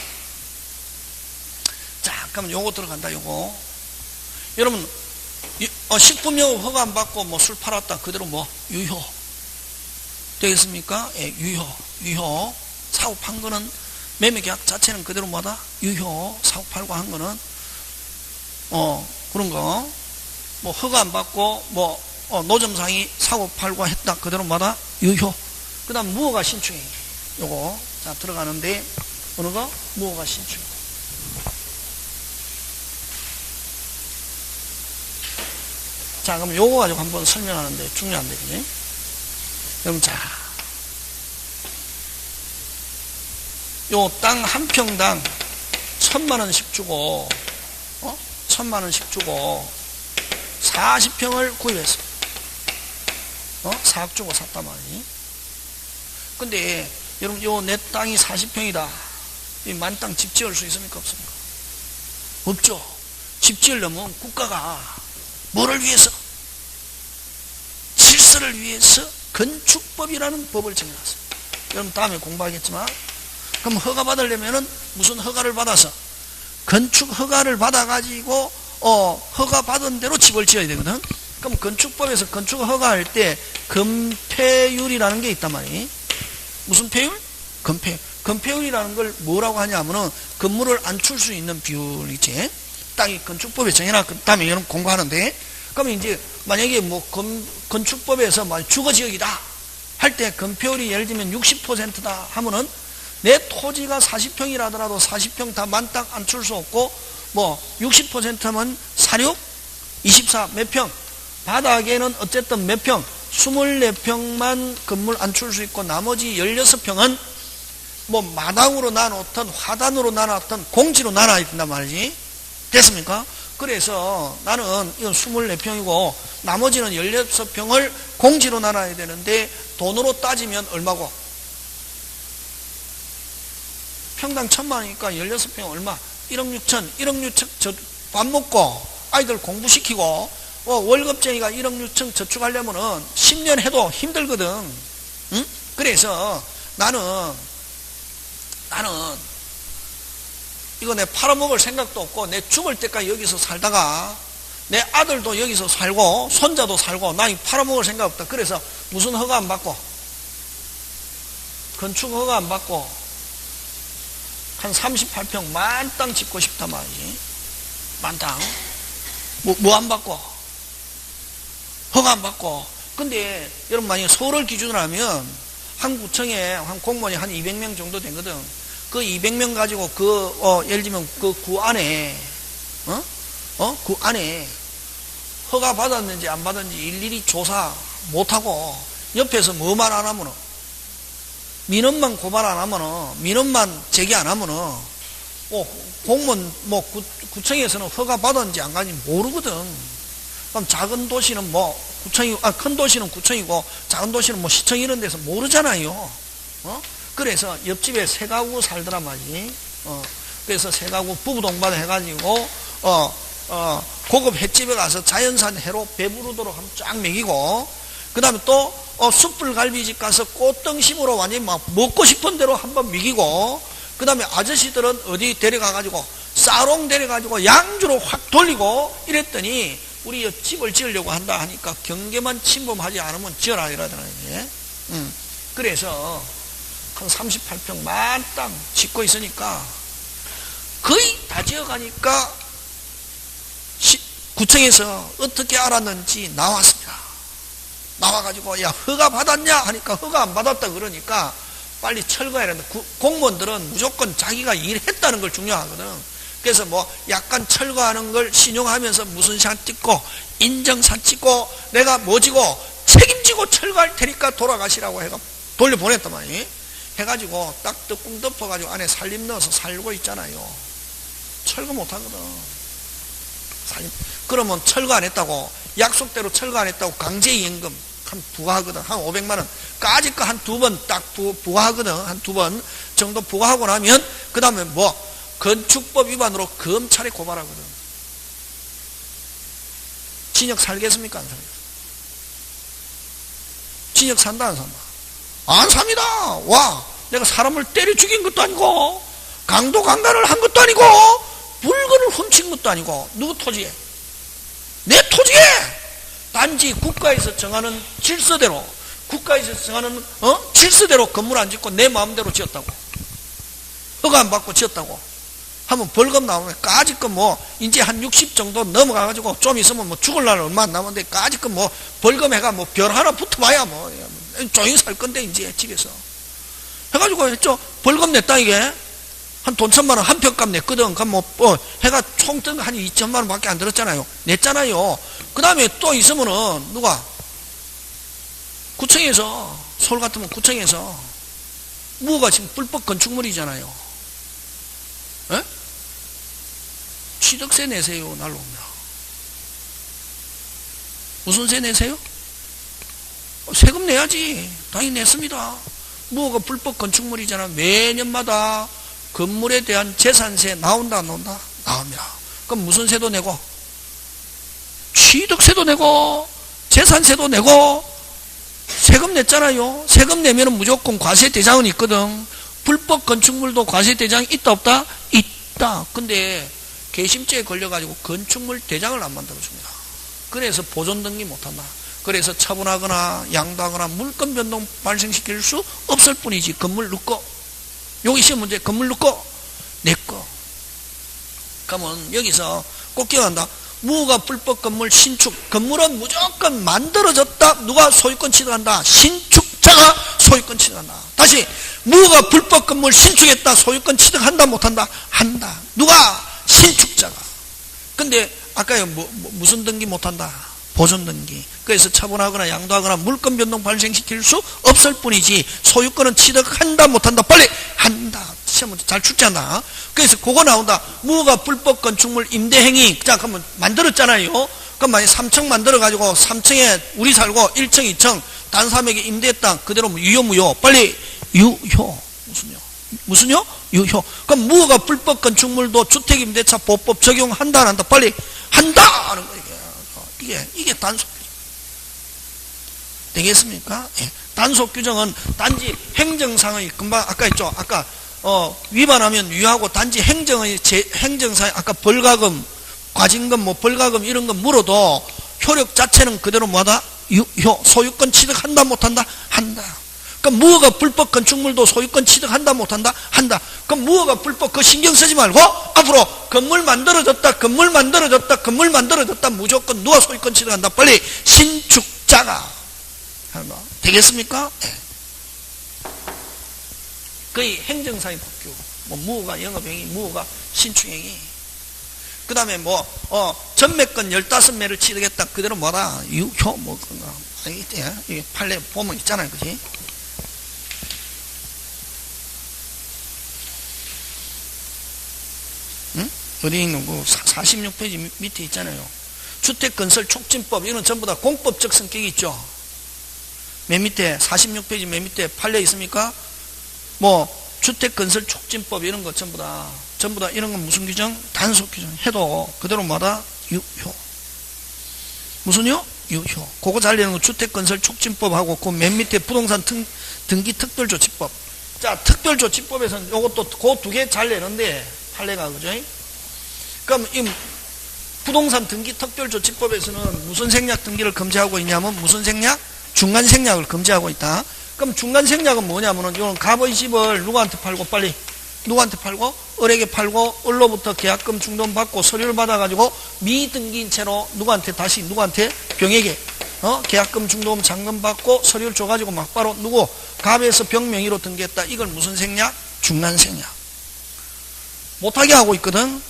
자, 그럼 요거 들어간다, 요거. 여러분, 식품영업 허가 안 받고 뭐 술 팔았다. 그대로 뭐? 유효. 되겠습니까? 예, 유효. 사고 판 거는 매매계약 자체는 그대로 뭐다? 유효. 사고 팔고 한 거는 그런 거. 뭐 허가 안 받고 뭐 노점상이 사고 팔고 했다. 그대로 뭐다? 유효. 그 다음 무효가 신축행위. 요거. 자, 들어가는데 어느 거? 무효가 신축. 자, 그럼 요거 가지고 한번 설명하는데 중요한데, 그지? 그럼 자, 요 땅 한 평당 1,000만원씩 주고, 1,000만원씩 주고, 40평을 구입했어. 4억 주고 샀단 말이지. 근데, 여러분, 요 내 땅이 40평이다. 이 만땅 집 지을 수 있습니까? 없습니까? 없죠. 집 지으려면 국가가 뭐를 위해서? 질서를 위해서 건축법이라는 법을 정해놨어요. 여러분 다음에 공부하겠지만, 그럼 허가 받으려면은 무슨 허가를 받아서? 건축 허가를 받아가지고 허가 받은 대로 집을 지어야 되거든. 그럼 건축법에서 건축 허가할 때 건폐율이라는 게 있단 말이에요. 무슨 폐율? 건폐율. 건폐율이라는 걸 뭐라고 하냐면은 건물을 안출 수 있는 비율이지. 딱 이 건축법에 정해놨기 때문에 이런 공부하는데, 그러면 이제 만약에 뭐 건축법에서 뭐 주거지역이다 할 때 건폐율이 예를 들면 60%다 하면은 내 토지가 40평이라더라도 40평 다 만땅 안출 수 없고, 뭐 60%면 46, 24 몇 평, 바닥에는 어쨌든 몇 평, 24평만 건물 안출 수 있고 나머지 16평은 뭐 마당으로 나눴던 화단으로 나눴던 공지로 나눠야 된단 말이지. 됐습니까? 그래서 나는 이건 24평이고 나머지는 16평을 공지로 나눠야 되는데 돈으로 따지면 얼마고? 평당 1,000만 원이니까 16평 얼마? 1억 6천. 1억 6천 밥 먹고 아이들 공부시키고 월급쟁이가 1억 6천 저축하려면은 10년 해도 힘들거든. 응? 그래서 나는 이거 내 팔아먹을 생각도 없고 내 죽을 때까지 여기서 살다가 내 아들도 여기서 살고 손자도 살고 나 이거 팔아먹을 생각 없다. 그래서 무슨 허가 안 받고, 건축 허가 안 받고 한 38평 만땅 짓고 싶단 말이지. 만땅 뭐 안 받고, 허가 안 받고. 근데 여러분 만약에 서울을 기준으로 하면 한 구청에 한 공무원이 한 200명 정도 되거든. 그 200명 가지고 예를 들면 그 구 안에 구 안에 허가 받았는지 안 받았는지 일일이 조사 못하고 옆에서 뭐만 안 하면은, 민원만 고발 안 하면은, 민원만 제기 안 하면은 공무원 구청에서는 허가 받았는지 안 받았는지 모르거든. 그럼 작은 도시는 큰 도시는 구청이고 작은 도시는 시청 이런 데서 모르잖아요. 그래서 옆집에 세 가구 살더란 말이지. 그래서 세 가구 부부 동반 해가지고 고급 횟집에 가서 자연산 회로 배부르도록 한번 쫙 먹이고, 그 다음에 또 숯불갈비집 가서 꽃등심으로 완전히 막 먹고 싶은 대로 한번 먹이고, 그 다음에 아저씨들은 어디 데려가가지고 사롱 데려가지고 양주로 확 돌리고 이랬더니 우리 집을 지으려고 한다 하니까 경계만 침범하지 않으면 지어라 이러더라고요. 그래서 한 38평 만땅 짓고 있으니까 거의 다 지어가니까 구청에서 어떻게 알았는지 나왔습니다. 나와가지고 야 허가 받았냐 하니까 허가 안 받았다 그러니까 빨리 철거해야 된다. 공무원들은 무조건 자기가 일했다는 걸 중요하거든. 그래서 약간 철거하는 걸 신용하면서 무슨 샷 찍고 인정샷 찍고 내가 뭐지고 책임지고 철거할 테니까 돌아가시라고 해가 돌려보냈단 말이에요. 해가지고 딱 뚜껑 덮어가지고 안에 살림 넣어서 살고 있잖아요. 철거 못하거든. 그러면 철거 안 했다고, 약속대로 철거 안 했다고 강제이행금 한 부과하거든. 한 500만 원 까짓 거 한 2번 딱 부과하거든. 한 2번 정도 부과하고 나면 그 다음에 건축법 위반으로 검찰에 고발하거든. 진역 살겠습니까? 안 살겠습니까? 진역 산다 안 산다? 안 삽니다. 와, 내가 사람을 때려 죽인 것도 아니고 강도 강간을 한 것도 아니고 물건을 훔친 것도 아니고 누구 토지에? 내 토지에! 단지 국가에서 정하는 질서대로, 국가에서 정하는 질서대로 건물 안 짓고 내 마음대로 지었다고, 허가 안 받고 지었다고 하면 벌금 나오면 까짓 거 이제 한 60 정도 넘어가가지고 좀 있으면 죽을 날 얼마 안 남았는데 까짓 거 벌금 해가 별 하나 붙어봐야 조용히 살 건데 이제 집에서 해가지고 했죠. 벌금 냈다 이게 한 돈 1,000만 원 한 평값 냈거든. 그럼 해가 총 뜬 한 2천만 원 밖에 안 들었잖아요. 냈잖아요. 그 다음에 또 있으면은 누가 구청에서, 서울 같으면 구청에서 뭐가 지금 불법 건축물이잖아요. 에? 취득세 내세요. 날로 오면 무슨 세 내세요? 세금 내야지. 당연히 냈습니다. 뭐가 불법 건축물이잖아. 매년마다 건물에 대한 재산세 나온다 안 나온다? 나옵니다. 그럼 무슨 세도 내고? 취득세도 내고 재산세도 내고 세금 냈잖아요. 세금 내면 무조건 과세대장은 있거든. 불법 건축물도 과세대장이 있다 없다? 있다. 근데 개심죄에 걸려가지고 건축물 대장을 안 만들어줍니다. 그래서 보존등기 못한다. 그래서 처분하거나 양도하거나 물건 변동 발생시킬 수 없을 뿐이지. 건물 넣고, 여기 시험 문제 건물 넣고 내꺼. 그러면 여기서 꼭 기억한다. 무허가 불법 건물 신축. 건물은 무조건 만들어졌다. 누가 소유권 취득한다? 신축자가 소유권 취득한다. 다시 무허가 불법 건물 신축했다. 소유권 취득한다 못한다? 한다. 누가? 신축자가. 근데 아까요 무슨 등기 못한다? 보존등기. 그래서 처분하거나 양도하거나 물건 변동 발생시킬 수 없을 뿐이지 소유권은 취득한다 못한다? 빨리 한다. 시험 잘 출제한다. 그래서 그거 나온다. 무허가 불법 건축물 임대행위. 자, 그러면 만들었잖아요. 그럼 만약에 3층 만들어가지고 3층에 우리 살고 1층, 2층 다른 사람에게 임대했다. 그대로 유효, 무효? 빨리 유효. 무슨요? 무슨요? 유효. 그럼 무허가 불법 건축물도 주택임대차 보호법 적용한다 안 한다? 빨리 한다 하는 거예요. 이게 단속 규정. 되겠습니까? 예. 단속 규정은 단지 행정상의 금방 아까 했죠. 아까 위반하면 유효하고 단지 행정상의 아까 벌가금, 과징금, 뭐 벌가금 이런 거 물어도 효력 자체는 그대로 뭐하다? 유효. 소유권 취득한다 못한다? 한다. 그럼 무허가 불법 건축물도 소유권 취득한다 못한다? 한다. 그럼 무허가 불법 그 신경 쓰지 말고 앞으로 건물 만들어졌다 무조건 누가 소유권 취득한다? 빨리 신축자가 하는 거. 되겠습니까? 네. 거의 행정상의 법규. 뭐 무허가 영업행위, 무허가 신축행위. 그 다음에 전매권 15매를 취득했다. 그대로 뭐다? 유효 뭐 그런 거. 이게 판례 보면 있잖아요. 그지? 어디 있는 거 46페이지 밑에 있잖아요. 주택건설 촉진법. 이건 전부 다 공법적 성격이 있죠. 맨 밑에 46페이지 맨 밑에 판례 있습니까? 주택건설 촉진법 이런 거 전부 다 이런 건 무슨 규정? 단속 규정. 해도 그대로 뭐다? 유효. 무슨요? 유효. 그거 잘 내는 거 주택건설 촉진법하고 그 맨 밑에 부동산 등기 특별조치법. 자, 특별조치법에서는 요것도 그 두 개 잘 내는데 판례가 그죠? 그럼 이 부동산 등기 특별조치법에서는 무슨 생략 등기를 금지하고 있냐면 무슨 생략? 중간 생략을 금지하고 있다. 그럼 중간 생략은 뭐냐면은 이건 갑의 집을 누구한테 팔고 빨리 누구한테 팔고 을에게 팔고 을로부터 계약금 중도금 받고 서류를 받아가지고 미등기인 채로 누구한테 병에게 계약금 중도금 잔금 받고 서류를 줘가지고 막바로 누구 갑에서 병 명의로 등기했다. 이걸 무슨 생략? 중간 생략. 못하게 하고 있거든.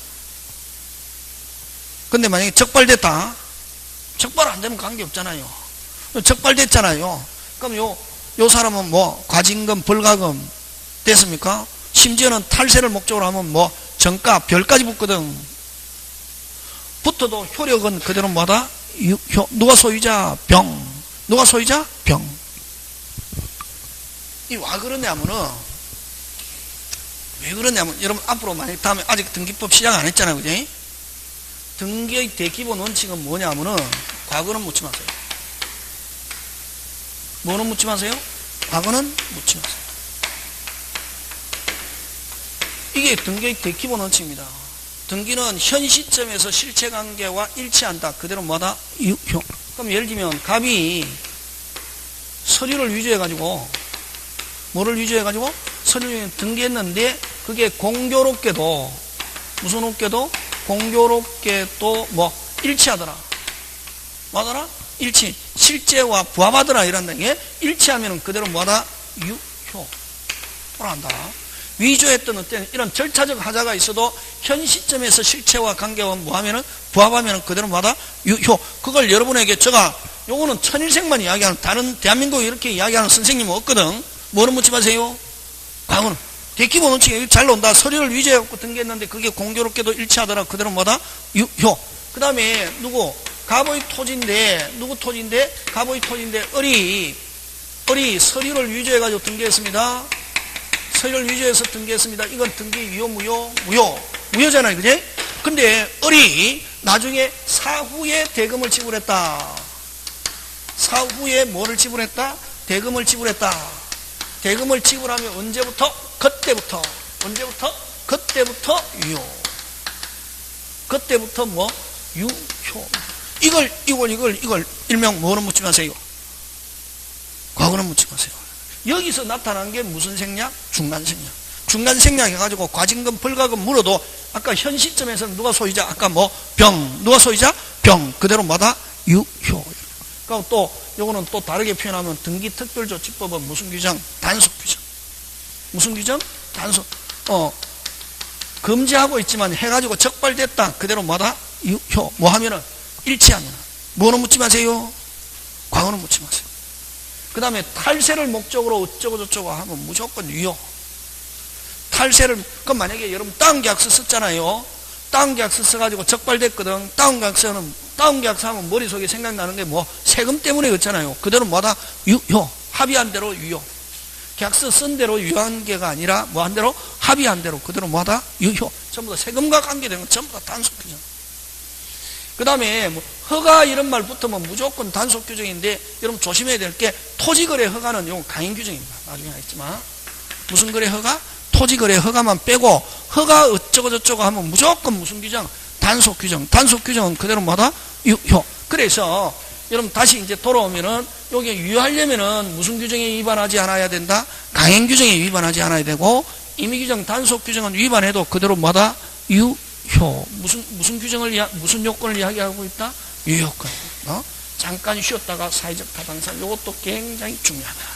근데 만약에 적발됐다. 적발 안 되면 관계없잖아요. 적발됐잖아요. 그럼 요 사람은 과징금, 벌가금 됐습니까? 심지어는 탈세를 목적으로 하면 정가, 별까지 붙거든. 붙어도 효력은 그대로 뭐다? 유효. 누가 소유자? 병. 누가 소유자? 병. 왜 그러냐면, 여러분 앞으로 만약 다음에 아직 등기법 시작 안 했잖아요. 그지? 등기의 대기본 원칙은 뭐냐면은, 과거는 묻지 마세요. 뭐는 묻지 마세요? 과거는 묻지 마세요. 이게 등기의 대기본 원칙입니다. 등기는 현 시점에서 실체관계와 일치한다. 그대로 뭐다? 유효. 그럼 예를 들면 갑이 서류를 위조해가지고 뭐를 위조해가지고 서류를 등기했는데 그게 공교롭게도 무슨 없게도 공교롭게도 일치하더라. 뭐하더라? 일치. 실제와 부합하더라. 이란다. 게 일치하면 그대로 뭐하다? 유효. 한다. 위조했던 어떤 이런 절차적 하자가 있어도 현 시점에서 실체와 관계와 부합하면 그대로 뭐하다? 유효. 그걸 여러분에게 요거는 천일생만 이야기하는, 다른 대한민국에 이렇게 이야기하는 선생님은 없거든. 뭐는 묻지 마세요? 과거는. 대기본 원칙이 잘 나온다. 서류를 위조해갖고 등기했는데 그게 공교롭게도 일치하더라. 그대로 뭐다? 유효. 그 다음에 갑의 토지인데, 갑의 토지인데, 을이 서류를 위조해가지고 등기했습니다. 서류를 위조해서 등기했습니다. 이건 등기 유효, 무효잖아요. 그지? 근데 을이 나중에 사후에 대금을 지불했다. 사후에 뭐를 지불했다? 대금을 지불했다. 대금을 지불하면 언제부터? 그때부터 유효. 그때부터 뭐 유효. 이걸 일명 뭐로 묻지 마세요? 과거로 묻지 마세요. 여기서 나타난 게 무슨 생략? 중간생략. 중간생략 해가지고 과징금, 벌가금 물어도 아까 현 시점에서는 누가 소유자? 아까 뭐 병. 누가 소유자? 병. 그대로 뭐다? 유효. 그러니까 또 요거는 또 다르게 표현하면 등기특별조치법은 무슨 규정? 단속 규정. 무슨 규정? 단속. 금지하고 있지만 해가지고 적발됐다. 그대로 뭐다? 유효. 뭐 하면은 일치하면. 뭐로 묻지 마세요? 과거로 묻지 마세요. 그 다음에 탈세를 목적으로 어쩌고 저쩌고 하면 무조건 유효. 탈세를, 그럼 만약에 여러분 다운계약서 썼잖아요. 다운계약서 써가지고 적발됐거든. 다운계약서 하면 머릿속에 생각나는 게 뭐 세금 때문에 그렇잖아요. 그대로 뭐다? 유효. 합의한 대로 유효. 계약서 쓴 대로 유효한 게가 아니라 뭐 한 대로? 합의한 대로 그대로 뭐다? 유효. 전부 다 세금과 관계되는 건 전부 다 단속 규정. 그 다음에 뭐 허가 이런 말 붙으면 무조건 단속 규정인데 여러분 조심해야 될 게 토지거래 허가는 이건 강행 규정입니다. 나중에 하겠지만 무슨 거래 허가? 토지거래 허가만 빼고 허가 어쩌고 저쩌고 하면 무조건 무슨 규정? 단속 규정. 단속 규정은 그대로 뭐다? 유효. 그래서 여러분 다시 이제 돌아오면은 여기 유효하려면은 무슨 규정에 위반하지 않아야 된다? 강행 규정에 위반하지 않아야 되고 임의 규정, 단속 규정은 위반해도 그대로 뭐다? 유효. 무슨 규정을 무슨 요건을 이야기하고 있다? 유효권. 잠깐 쉬었다가 사회적 타당성. 이것도 굉장히 중요하다.